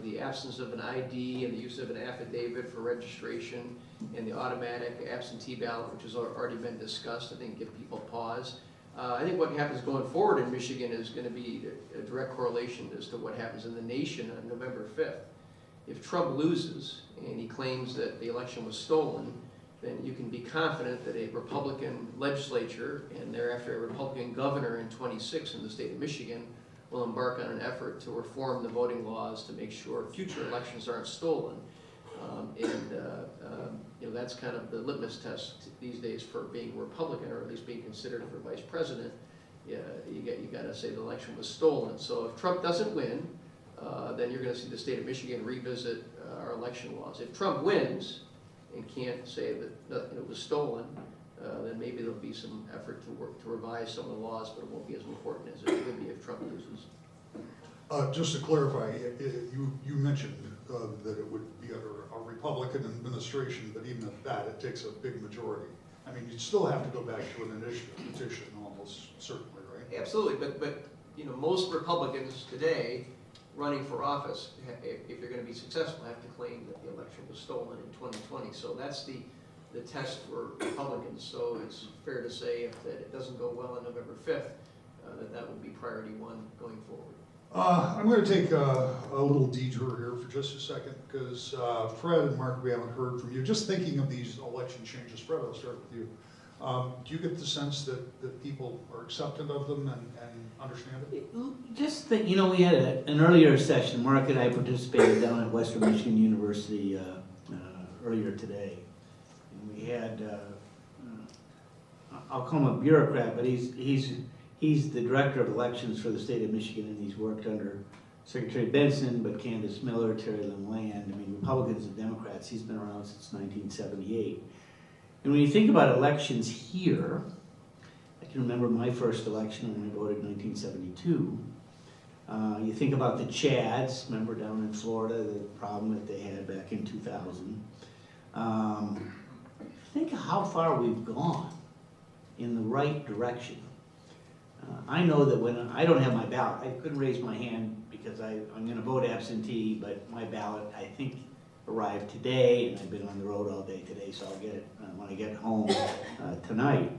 the absence of an ID and the use of an affidavit for registration and the automatic absentee ballot, which has already been discussed. I think give people pause. I think what happens going forward in Michigan is going to be a direct correlation as to what happens in the nation on November 5th. If Trump loses and he claims that the election was stolen, then you can be confident that a Republican legislature and thereafter a Republican governor in 26 in the state of Michigan will embark on an effort to reform the voting laws to make sure future elections aren't stolen. That's kind of the litmus test these days for being Republican, or at least being considered for vice president. Yeah, you got to say the election was stolen. So if Trump doesn't win, then you're going to see the state of Michigan revisit our election laws. If Trump wins and can't say that it was stolen, then maybe there'll be some effort to revise some of the laws, but it won't be as important as it would be if Trump loses. Just to clarify, you mentioned that it would be under a Republican administration, but even at that, it takes a big majority. I mean, you'd still have to go back to an initiative petition, almost certainly, right? Absolutely, but most Republicans today running for office, if they're going to be successful, have to claim that the election was stolen in 2020. So that's the test for Republicans. So it's fair to say that it doesn't go well on November 5th, that would be priority one going forward. I'm going to take a little detour here for just a second, because Fred and Mark, we haven't heard from you. Just thinking of these election changes, Fred, I'll start with you. Do you get the sense that people are acceptant of them and understand it? Just that, we had an earlier session, Mark and I participated down at Western Michigan University earlier today. And we had, I'll call him a bureaucrat, but he's the director of elections for the state of Michigan, and he's worked under Secretary Benson, but Candace Miller, Terry Lynn Land, Republicans and Democrats. He's been around since 1978. And when you think about elections here, I can remember my first election when I voted in 1972. You think about the Chads, remember down in Florida, the problem that they had back in 2000. Think of how far we've gone in the right direction. I know that when I don't have my ballot, I couldn't raise my hand because I'm going to vote absentee, but my ballot, I think, arrived today, and I've been on the road all day today, so I'll get it when I get home tonight.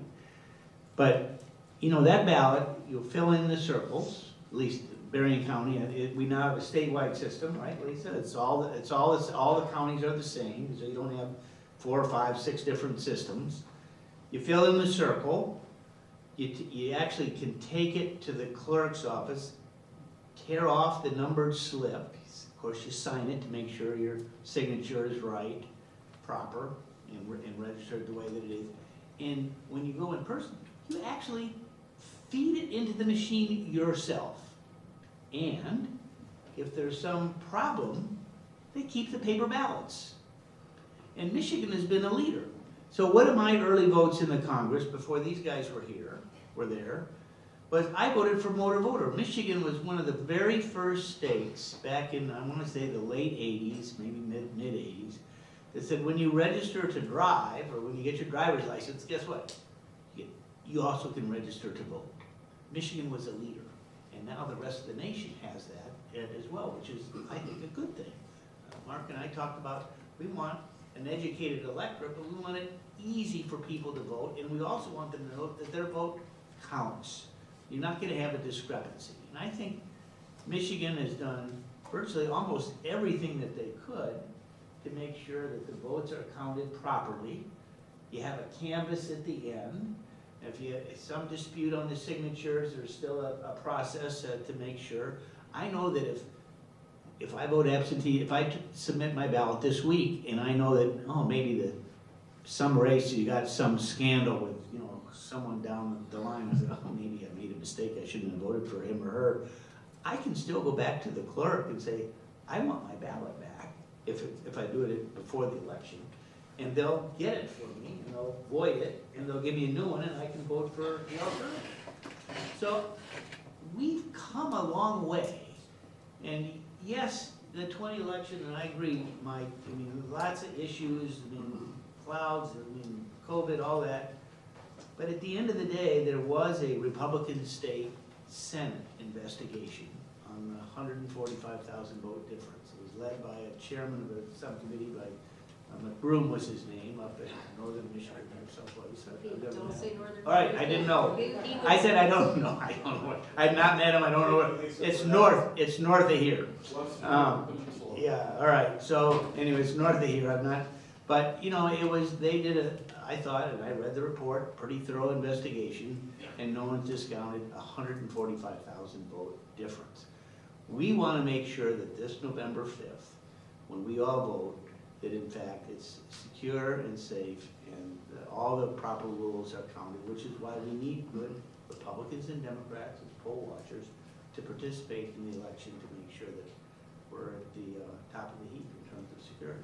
But, that ballot, you'll fill in the circles, at least Berrien County, we now have a statewide system, right, Lisa? All the counties are the same, so you don't have 4 or 5, 6 different systems. You fill in the circle. You actually can take it to the clerk's office, tear off the numbered slip. Of course, you sign it to make sure your signature is right, proper, and registered the way that it is. And when you go in person, you actually feed it into the machine yourself. And if there's some problem, they keep the paper ballots. And Michigan has been a leader. So one of my early votes in the Congress, before these guys were there, was I voted for motor voter. Michigan was one of the very first states back in, I want to say, the late 80s, maybe mid 80s, that said when you register to drive, or when you get your driver's license, guess what? You also can register to vote. Michigan was a leader, and now the rest of the nation has that as well, which is, I think, a good thing. Mark and I talked about, we want an educated electorate, but we want it easy for people to vote, and we also want them to know that their vote counts. You're not going to have a discrepancy. And I think Michigan has done virtually almost everything that they could to make sure that the votes are counted properly. You have a canvass at the end. If you have some dispute on the signatures, there's still a process to make sure. I know that if I vote absentee, if I submit my ballot this week, and I know that, maybe some race, you got some scandal with, someone down the line, I said, maybe I made a mistake, I shouldn't have voted for him or her. I can still go back to the clerk and say, I want my ballot back, if I do it before the election. And they'll get it for me, and they'll void it, and they'll give me a new one, and I can vote for the alternative. So we've come a long way. And yes, the 20 election, and I agree, Mike, lots of issues, clouds, COVID, all that. But at the end of the day, there was a Republican state Senate investigation on the 145,000 vote difference. It was led by a chairman of a subcommittee by McBroom was his name, up in northern Michigan or someplace. Don't say northern. All right, I didn't know. I said I don't know. I don't know. I've not met him. I don't know what. It's north. It's north of here. Yeah. All right. So, anyways, north of here. I've not But, you know, they did I thought, and I read the report, pretty thorough investigation, and no one discounted 145,000 vote difference. We want to make sure that this November 5th, when we all vote, that in fact it's secure and safe and all the proper rules are counted, which is why we need good Republicans and Democrats as poll watchers to participate in the election to make sure that we're at the top of the heap in terms of security.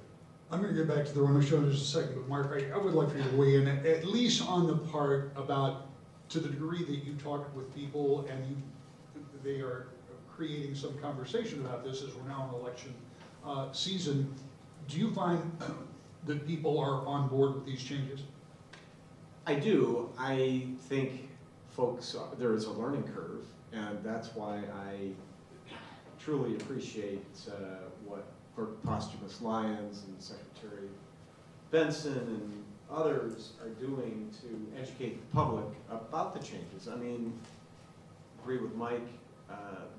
I'm gonna get back to the Rhino show in just a second, but Mark, I would like for you to weigh in, at least on the part about, to the degree that you talked with people and they are creating some conversation about this as we're now in election season. Do you find that people are on board with these changes? I do. I think folks, there is a learning curve, and that's why I truly appreciate what Clerk Posthumus Lyons and Secretary Benson and others are doing to educate the public about the changes. I mean, agree with Mike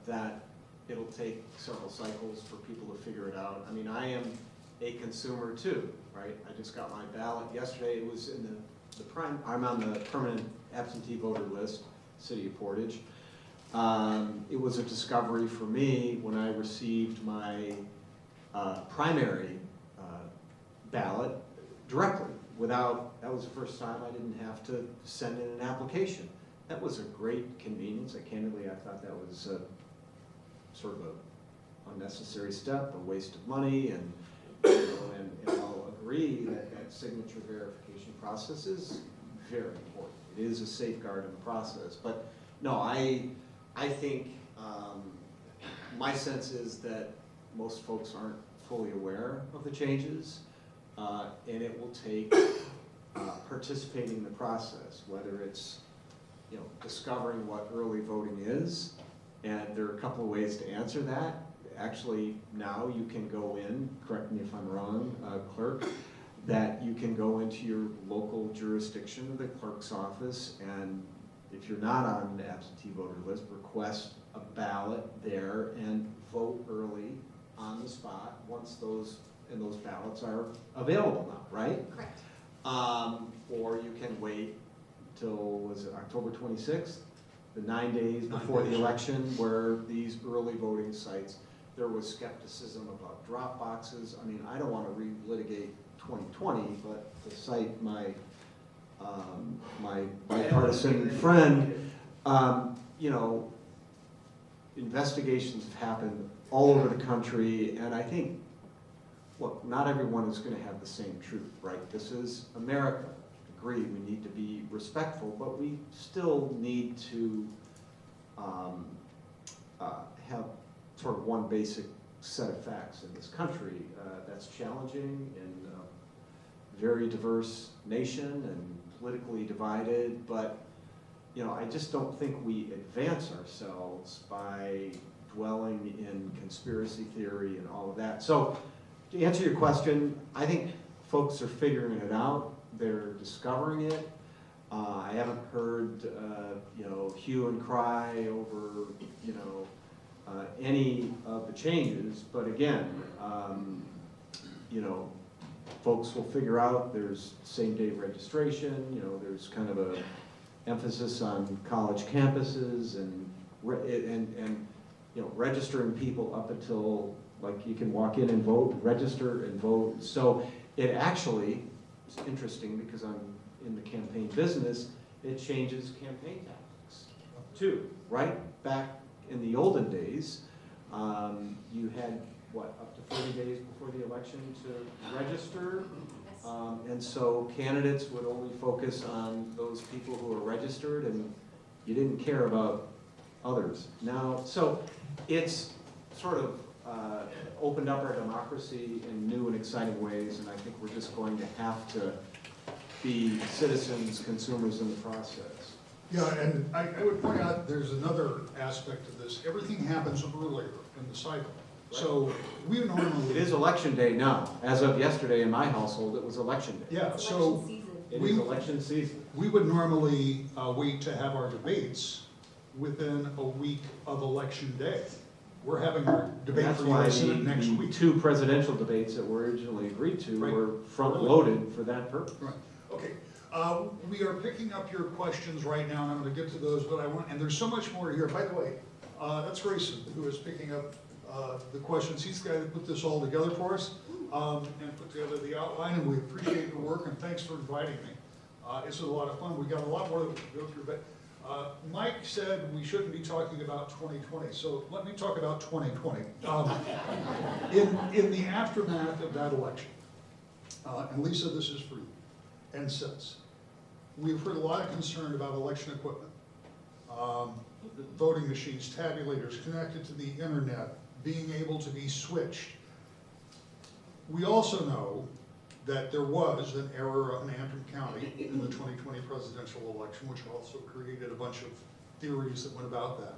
that it'll take several cycles for people to figure it out. I mean, I am a consumer too, right? I just got my ballot yesterday. It was in the prime. I'm on the permanent absentee voter list, City of Portage. It was a discovery for me when I received my primary ballot directly that was the first time I didn't have to send in an application. That was a great convenience. Candidly, I thought that was sort of an unnecessary step, a waste of money, and I'll agree that signature verification process is very important. It is a safeguard in the process. But no, I think my sense is that most folks aren't fully aware of the changes, and it will take participating in the process, whether it's discovering what early voting is, and there are a couple of ways to answer that. Actually, now you can go in, correct me if I'm wrong, Clerk, that you can go into your local jurisdiction of the clerk's office, and if you're not on the absentee voter list, request a ballot there and vote early on the spot once those ballots are available now, right? Correct. Or you can wait till, was it October 26th? The 9 days before the election, where these early voting sites, there was skepticism about drop boxes. I mean, I don't want to relitigate 2020, but to cite my bipartisan friend, investigations have happened all over the country, and I think, look, not everyone is going to have the same truth, right? This is America. Agree, we need to be respectful, but we still need to have sort of one basic set of facts in this country that's challenging in a very diverse nation and politically divided, but I just don't think we advance ourselves by dwelling in conspiracy theory and all of that. So to answer your question, I think folks are figuring it out. They're discovering it. I haven't heard, hue and cry over, any of the changes. But again, folks will figure out there's same-day registration. There's kind of a emphasis on college campuses and registering people up until you can walk in and vote, register and vote. So it actually. It's interesting because I'm in the campaign business, it changes campaign tactics too, right? Back in the olden days, you had, up to 30 days before the election to register? Yes. And so candidates would only focus on those people who are registered, and you didn't care about others. Now, so it's sort of opened up our democracy in new and exciting ways, and I think we're just going to have to be citizens, consumers in the process. Yeah, and I would point out there's another aspect of this. Everything happens earlier in the cycle. Right. So we normally... It is election day now. As of yesterday in my household, it was election day. Yeah, It's so... election season. It is election season. We would normally wait to have our debates within a week of election day. we're having our debate That's for why US Senate next the week. two presidential debates that were originally agreed to Right. were front-loaded for that purpose. Right, okay. We are picking up your questions right now, and I'm gonna get to those, but and there's so much more here. By the way, that's Grayson, who is picking up the questions. He's the guy that put this all together for us, and put together the outline, and we appreciate your work, and thanks for inviting me. It's a lot of fun. We got a lot more that we can go through, but Mike said we shouldn't be talking about 2020, so let me talk about 2020. In the aftermath of that election, and Lisa, this is for you, and since, we've heard a lot of concern about election equipment, voting machines, tabulators connected to the internet, being able to be switched. We also know that there was an error in Antrim County in the 2020 presidential election, which also created a bunch of theories that went about that.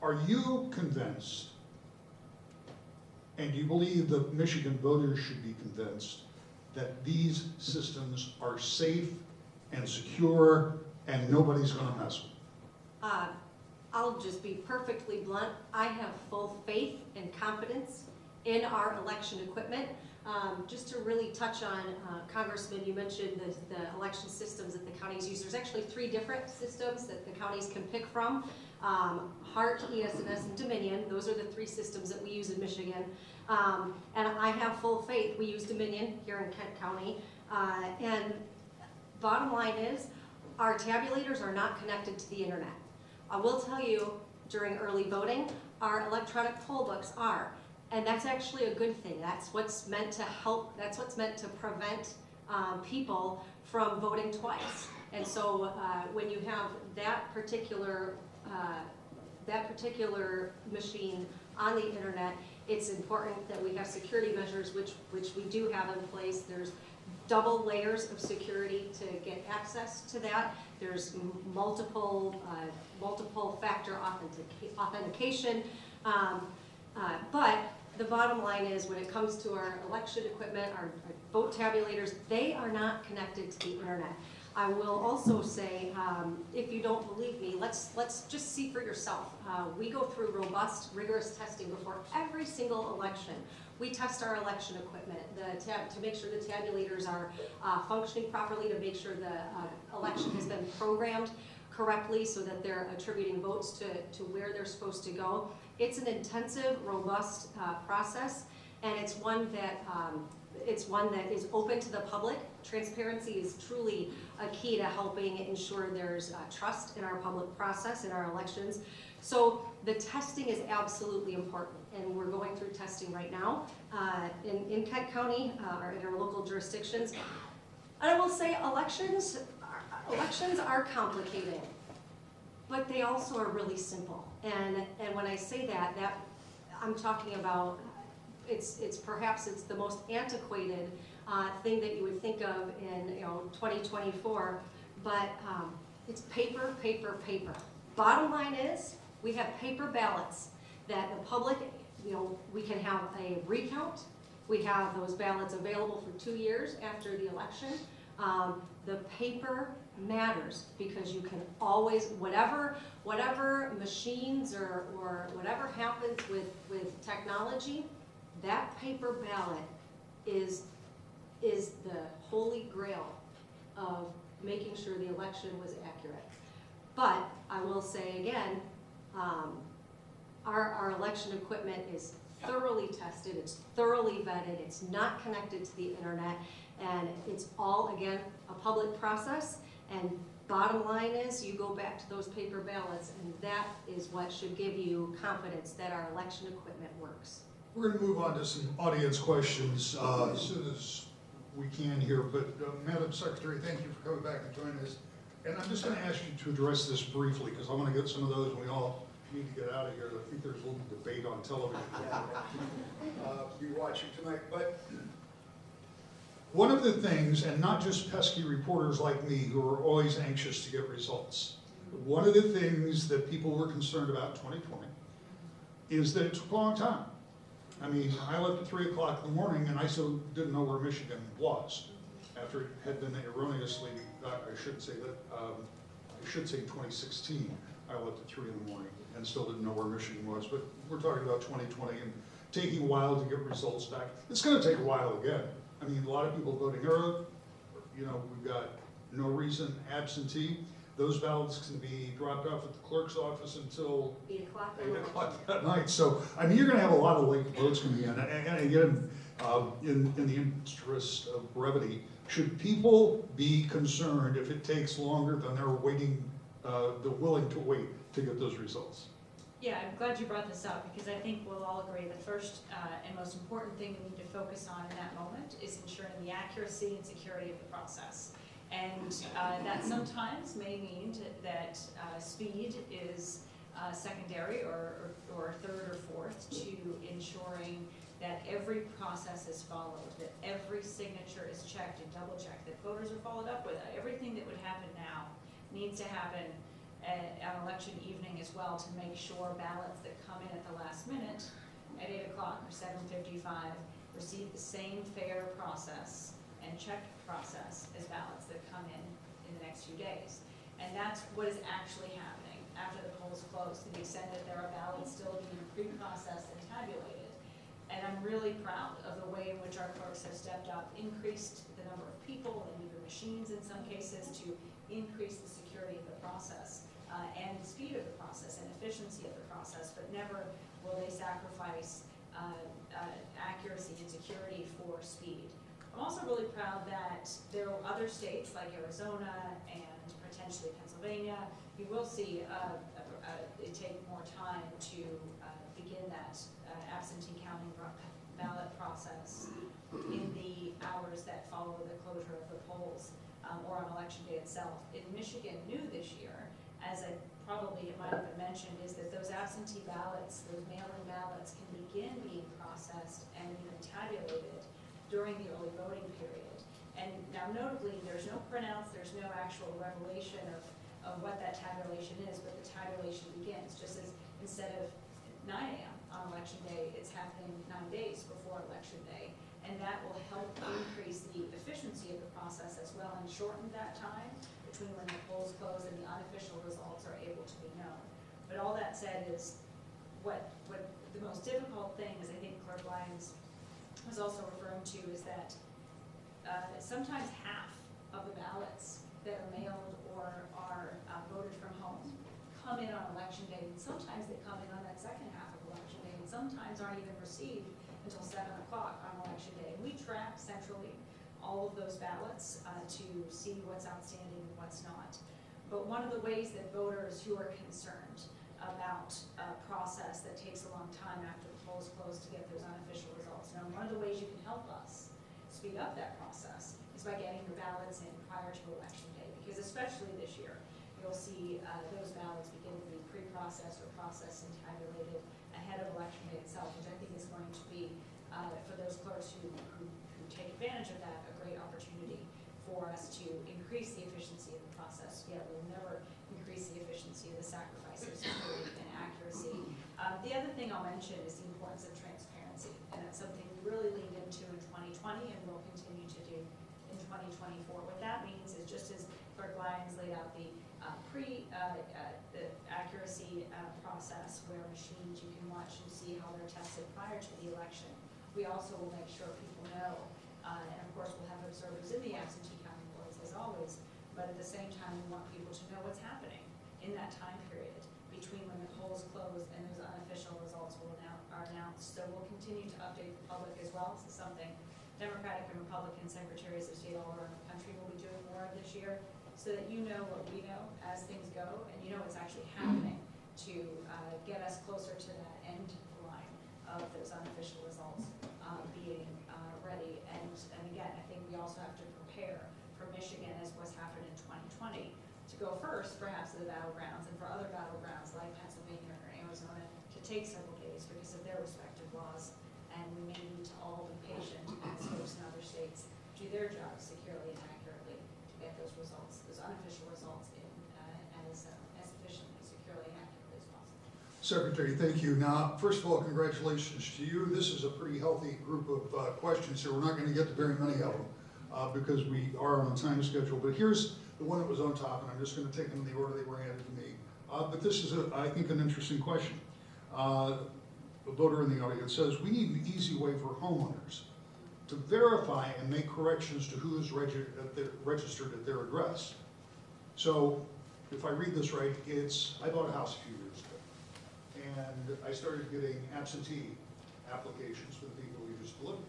Are you convinced, and do you believe that Michigan voters should be convinced, that these systems are safe and secure and nobody's gonna mess with them? I'll just be perfectly blunt. I have full faith and confidence in our election equipment. Just to really touch on, Congressman, you mentioned the election systems that the counties use. There's actually 3 different systems that the counties can pick from. HART, ES&S, and Dominion. Those are the 3 systems that we use in Michigan. And I have full faith. We use Dominion here in Kent County. And bottom line is, our tabulators are not connected to the internet. I will tell you, during early voting, our electronic poll books are. And that's actually a good thing. That's what's meant to help, that's what's meant to prevent people from voting twice. And so when you have that particular machine on the internet, it's important that we have security measures, which we do have in place. There's double layers of security to get access to that. There's multiple factor authentication. But the bottom line is, when it comes to our election equipment, our vote tabulators, they are not connected to the internet. I will also say, if you don't believe me, let's just see for yourself. We go through robust, rigorous testing before every single election. We test our election equipment to make sure the tabulators are functioning properly, to make sure the election has been programmed correctly so that they're attributing votes to where they're supposed to go. It's an intensive, robust process, and it's one that is open to the public. Transparency is truly a key to helping ensure there's trust in our public process, in our elections. So the testing is absolutely important, and we're going through testing right now in Kent County or in our local jurisdictions. And I will say, elections are complicated, but they also are really simple. And when I say that I'm talking about, perhaps it's the most antiquated thing that you would think of in 2024, but it's paper, paper, paper. Bottom line is, we have paper ballots that the public, we can have a recount. We have those ballots available for 2 years after the election. The paper matters, because you can always, whatever machines or whatever happens with technology, that paper ballot is the holy grail of making sure the election was accurate. But I will say again, our election equipment is thoroughly tested, it's thoroughly vetted, it's not connected to the internet, and it's all, again, a public process. And bottom line is, you go back to those paper ballots, and that is what should give you confidence that our election equipment works. We're going to move on to some audience questions as soon as we can here, but Madam Secretary, thank you for coming back and joining us. And I'm just going to ask you to address this briefly, because I want to get some of those, and we all need to get out of here. I think there's a little debate on television be watching tonight. But one of the things, and not just pesky reporters like me who are always anxious to get results, one of the things that people were concerned about in 2020 is that it took a long time. I mean, I left at 3 o'clock in the morning, and I still didn't know where Michigan was after it had been erroneously, I should say 2016, I left at 3 in the morning and still didn't know where Michigan was, but we're talking about 2020 and taking a while to get results back. It's gonna take a while again. I mean, a lot of people voting early, you know, we've got no reason absentee. Those ballots can be dropped off at the clerk's office until 8 o'clock. 8 o'clock at night. So, I mean, you're gonna have a lot of late votes coming in. And again, in the interest of brevity, should people be concerned if it takes longer than they're waiting, they're willing to wait to get those results? Yeah, I'm glad you brought this up, because I think we'll all agree the first and most important thing we need to focus on in that moment is ensuring the accuracy and security of the process. And that sometimes may mean that speed is secondary or third or fourth to ensuring that every process is followed, that every signature is checked and double checked, that voters are followed up with. Everything that would happen now needs to happen on election evening as well, to make sure ballots that come in at the last minute at 8 o'clock or 7:55 receive the same fair process and checked process as ballots that come in the next few days. And that's what is actually happening after the polls close, to the extent that there are ballots still being pre-processed and tabulated. And I'm really proud of the way in which our clerks have stepped up, increased the number of people and even machines in some cases to increase the security of the process and the speed of the process and efficiency of the process, but never will they sacrifice accuracy and security for speed. I'm also really proud that there are other states like Arizona and potentially Pennsylvania. You will see it take more time to begin that absentee counting ballot process in the hours that follow the closure of the polls or on election day itself. In Michigan, new this year, as I probably it might have been mentioned, is that those absentee ballots, those mail-in ballots, can begin being processed and even tabulated during the early voting period. And now notably, there's no printouts, there's no actual revelation of what that tabulation is, but the tabulation begins, just as instead of 9 a.m. on election day, it's happening 9 days before election day. And that will help increase the efficiency of the process as well and shorten that time between when the polls close and the unofficial results are able to be known. But all that said is, what the most difficult thing is, I think Clerk Lyons was also referring to, is that sometimes half of the ballots that are mailed or are voted from home come in on election day, and sometimes they come in on that second half of election day, and sometimes aren't even received until 7 o'clock on election day. And we track centrally all of those ballots to see what's outstanding and what's not. But one of the ways that voters who are concerned about a process that takes a long time after the polls close to get those unofficial results, now one of the ways you can help us speed up that process is by getting your ballots in prior to election day, because especially this year, you'll see those ballots begin to be pre-processed or processed and tabulated ahead of election day itself, which I think is going to be, for those clerks who take advantage of that, a great opportunity for us to increase the efficiency of the process. Yet we'll never increase the efficiency of the sacrifice of security and accuracy. The other thing I'll mention is the importance of transparency, and that's something we really leaned into in 2020 and will continue to do in 2024. What that means is, just as Clerk Lyons laid out the the accuracy process, where machines you can watch and see how they're tested prior to the election, we also will make sure people know, and of course we'll have observers in the absentee counting boards as always, but at the same time we want people to know what's happening in that time period between when the polls close and those unofficial results are announced. So we'll continue to update the public as well. This is something Democratic and Republican secretaries of state all around the country will be doing more of this year, so that you know what we know as things go, and you know what's actually happening to get us closer to that end line of those unofficial results being ready. And again, I think we also have to prepare for Michigan, as what's happened in 2020, to go first, perhaps to the battlegrounds, and for other battlegrounds like Pennsylvania or Arizona to take several days because of their respective laws. And we may need to all be patient as folks in other states do their jobs securely and accurately to get those results, those unofficial results, in as efficiently, securely, and accurately as possible. Secretary, thank you. Now, first of all, congratulations to you. This is a pretty healthy group of questions here. We're not going to get to very many of them because we are on a time schedule. But here's the one that was on top, and I'm just going to take them in the order they were handed to me. But this is, I think, an interesting question. A voter in the audience says, we need an easy way for homeowners to verify and make corrections to who is registered at their address. So, if I read this right, it's, I bought a house a few years ago, and I started getting absentee applications for the people who used to live there.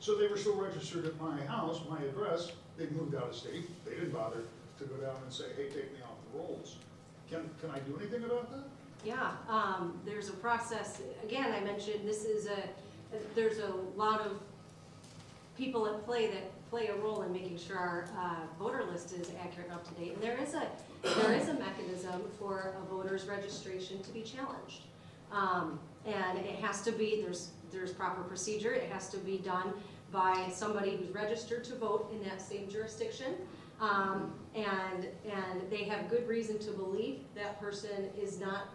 So they were still registered at my house, my address. They'd moved out of state. They didn't bother to go down and say, hey, take me off the rolls. Can I do anything about that? Yeah, there's a process. Again, I mentioned this is there's a lot of people at play that play a role in making sure our voter list is accurate and up to date. And there is a mechanism for a voter's registration to be challenged. And it has to be, there's proper procedure. It has to be done by somebody who's registered to vote in that same jurisdiction. And they have good reason to believe that person is not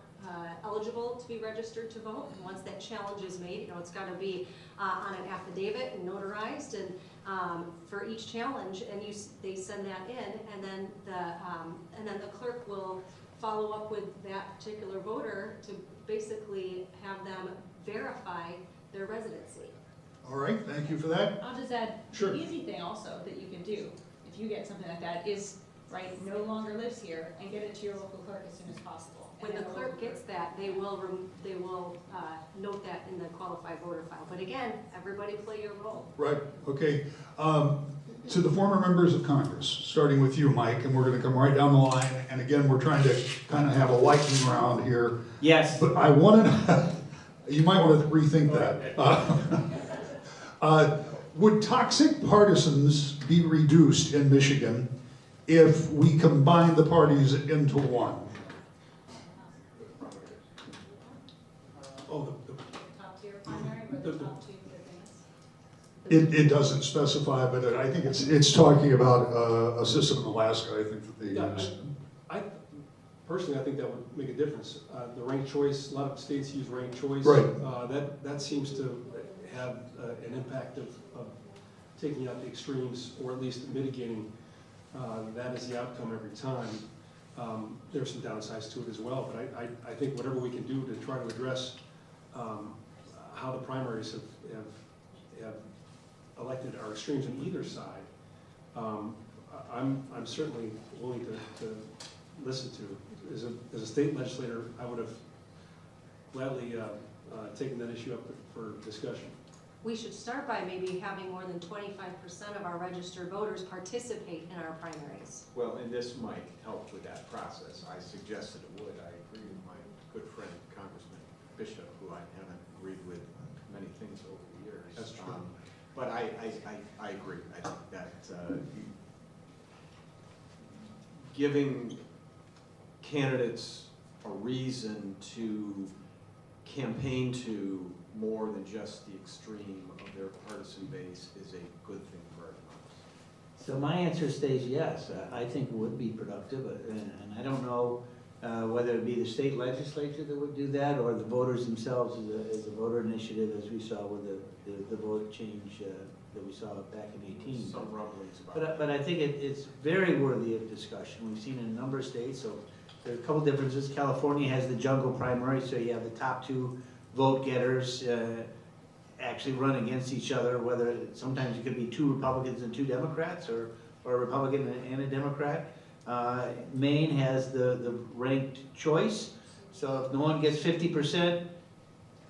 eligible to be registered to vote. And once that challenge is made, you know, it's got to be on an affidavit and notarized, and for each challenge, and they send that in, and then the clerk will follow up with that particular voter to basically have them verify their residency. All right, thank you for that. I'll just add, Sure. the easy thing also that you can do, if you get something like that, is write no longer lives here and get it to your local clerk as soon as possible. When the clerk gets that, they will note that in the qualified voter file. But again, everybody play your role. Right, okay. To the former members of Congress, starting with you, Mike, and we're going to come right down the line. And again, we're trying to kind of have a lightning round here. Yes. But I want to, you might want to rethink that. Would toxic partisans be reduced in Michigan if we combine the parties into one? Oh, Top tier primary, or the top two things? It doesn't specify, but I think it's talking about a system in Alaska, I think, that they Yeah, use. personally, I think that would make a difference. The ranked choice, a lot of states use ranked choice. Right. That seems to have an impact of taking out the extremes, or at least mitigating that is the outcome every time. There's some downsides to it as well, but I think whatever we can do to try to address how the primaries have elected our extremes on either side, I'm certainly willing to listen to. As a state legislator, I would have gladly taken that issue up for discussion. We should start by maybe having more than 25% of our registered voters participate in our primaries. Well, and this might help with that process. I suggested it would. I agree with my good friend, Congressman Bishop, who I haven't agreed with on many things over the years. That's true. But I agree. I think that giving candidates a reason to campaign to more than just the extreme of their partisan base is a good thing for our democracy. So my answer stays yes. I think it would be productive, and I don't know whether it be the state legislature that would do that, or the voters themselves as a voter initiative, as we saw with the vote change that we saw back in 18. Some rumblings about it. But I think it's very worthy of discussion. We've seen in a number of states, so there are a couple differences. California has the jungle primary, so you have the top two vote getters actually run against each other, whether sometimes it could be two Republicans and two Democrats, or a Republican and a Democrat. Maine has the ranked choice, so if no one gets 50%,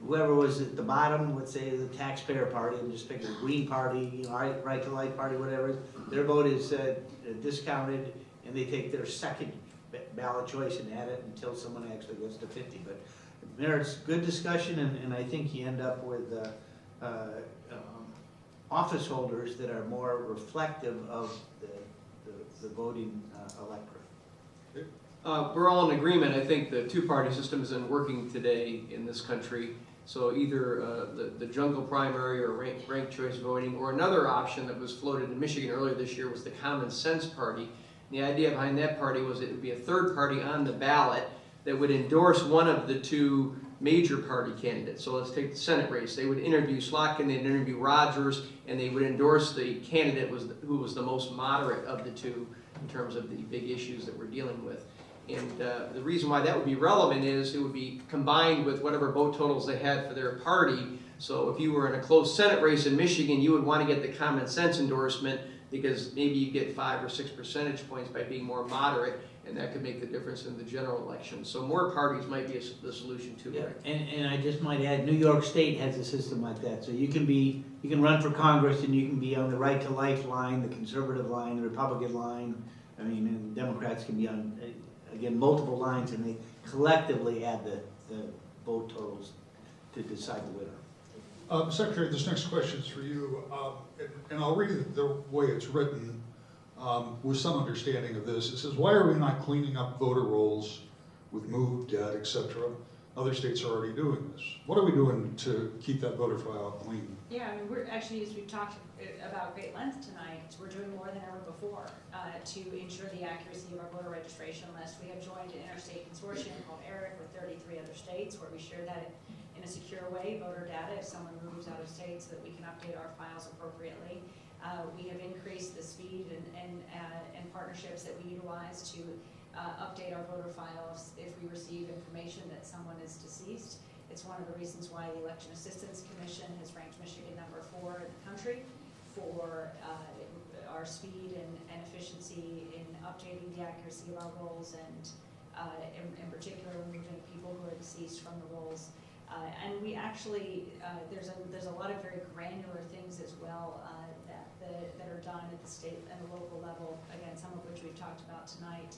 whoever was at the bottom, let's say the taxpayer party, I'm just picking the Green Party, you know, Right to Life Party, whatever, their vote is discounted, and they take their second ballot choice and add it until someone actually gets to 50. But merits good discussion, and I think you end up with office holders that are more reflective of the voting electorate. We're all in agreement. I think the two-party system isn't working today in this country. So either the jungle primary or ranked choice voting, or another option that was floated in Michigan earlier this year was the Common Sense Party. And the idea behind that party was it would be a third party on the ballot that would endorse one of the two major party candidates. So let's take the Senate race. They would interview Slotkin, they'd interview Rogers, and they would endorse the candidate who was the most moderate of the two in terms of the big issues that we're dealing with. And the reason why that would be relevant is it would be combined with whatever vote totals they had for their party. So if you were in a close Senate race in Michigan, you would want to get the common sense endorsement because maybe you get 5 or 6 percentage points by being more moderate, and that could make the difference in the general election. So more parties might be the solution too, Yeah, right? and I just might add, New York State has a system like that. So you can run for Congress and you can be on the right to life line, the conservative line, the Republican line. I mean, and Democrats can be on, again, multiple lines, and they collectively add the vote totals to decide the winner. Secretary, this next question is for you, and I'll read it the way it's written with some understanding of this. It says, why are we not cleaning up voter rolls with move, debt, etc.? Other states are already doing this. What are we doing to keep that voter file clean? Yeah, I mean, we're actually, as we've talked about great length tonight, we're doing more than ever before to ensure the accuracy of our voter registration list. We have joined an interstate consortium called ERIC with 33 other states where we share that in a secure way, voter data, if someone moves out of state, so that we can update our files appropriately. We have increased the speed and partnerships that we utilize to update our voter files if we receive information that someone is deceased. It's one of the reasons why the Election Assistance Commission has ranked Michigan number 4 in the country for our speed and efficiency in updating the accuracy of our rolls and in particular removing people who are deceased from the rolls. And we actually, there's a lot of very granular things as well that are done at the state and the local level, again, some of which we've talked about tonight.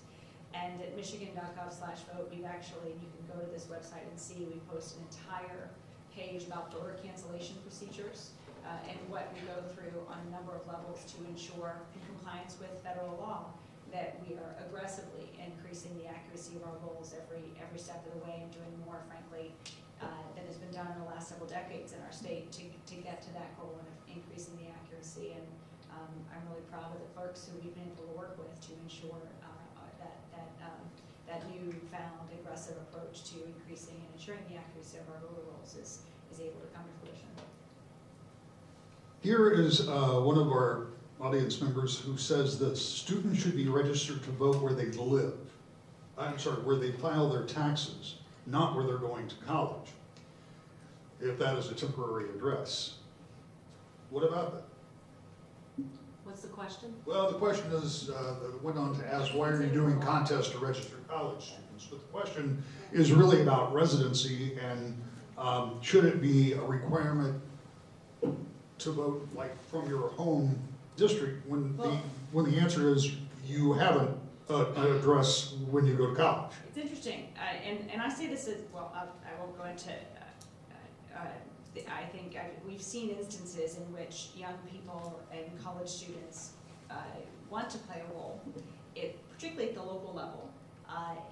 And at michigan.gov/vote, we've actually, you can go to this website and see, we post an entire page about voter cancellation procedures and what we go through on a number of levels to ensure, in compliance with federal law, that we are aggressively increasing the accuracy of our rolls every step of the way and doing more, frankly, than has been done in the last several decades in our state to get to that goal of increasing the accuracy. And I'm really proud of the clerks who we've been able to work with to ensure that newfound aggressive approach to increasing and ensuring the accuracy of our voter rolls is able to come to fruition. Here is one of our audience members who says that students should be registered to vote where they live. I'm sorry, where they file their taxes, not where they're going to college, if that is a temporary address. What about that? What's the question? Well, the question is, went on to ask, why are you doing contests to register college students? But the question is really about residency and should it be a requirement to vote like from your home district when the answer is you have an address when you go to college? It's interesting, and I say this as, well, I won't go into, I think we've seen instances in which young people and college students want to play a role, particularly at the local level,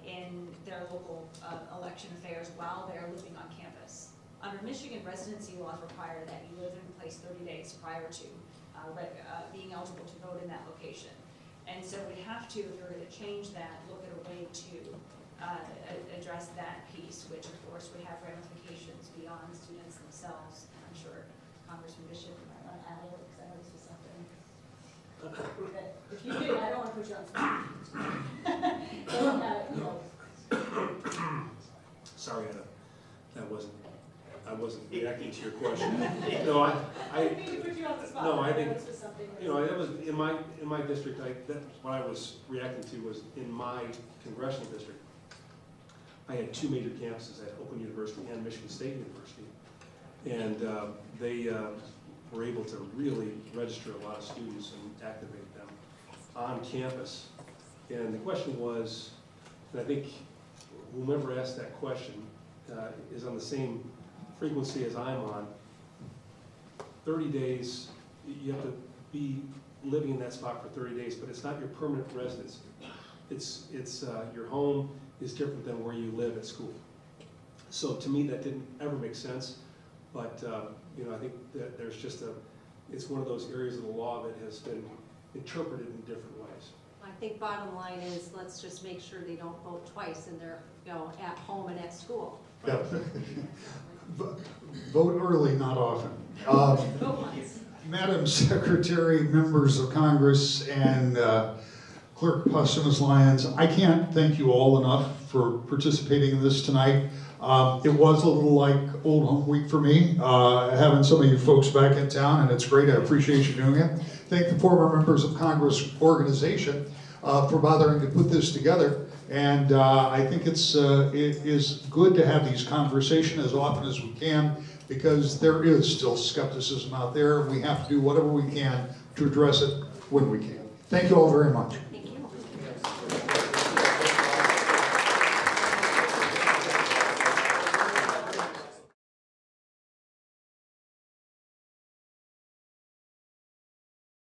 in their local election affairs while they're living on campus. Under Michigan, residency laws require that you live in a place 30 days prior to being eligible to vote in that location. And so we have to, if we're going to change that, look at a way to address that piece, which of course would have ramifications beyond students themselves. And I'm sure Congressman Bishop might want to add a little, because I know this was something that, if you did, I don't want to put you on spot. Sorry, Anna, I wasn't reacting to your question. No, I didn't mean to put you on the spot. No, I think, this was something that you know, it was in my district. What I was reacting to was in my congressional district. I had 2 major campuses at Open University and Michigan State University, and they were able to really register a lot of students and activate them on campus. And the question was, and I think whomever asked that question is on the same frequency as I'm on. 30 days, you have to be living in that spot for 30 days, but it's not your permanent residence. It's your home is different than where you live at school. So to me, that didn't ever make sense, but you know, I think that there's just it's one of those areas of the law that has been interpreted in different ways. I think bottom line is, let's just make sure they don't vote twice in their, you know, at home and at school. Yeah. Vote early, not often. Vote once. Madam Secretary, members of Congress, and Clerk Posthumus Lyons, I can't thank you all enough for participating in this tonight. It was a little like Old Home Week for me, having some of you folks back in town, and it's great. I appreciate you doing it. Thank the former members of Congress organization for bothering to put this together. And I think it is good to have these conversations as often as we can, because there is still skepticism out there. We have to do whatever we can to address it when we can. Thank you all very much.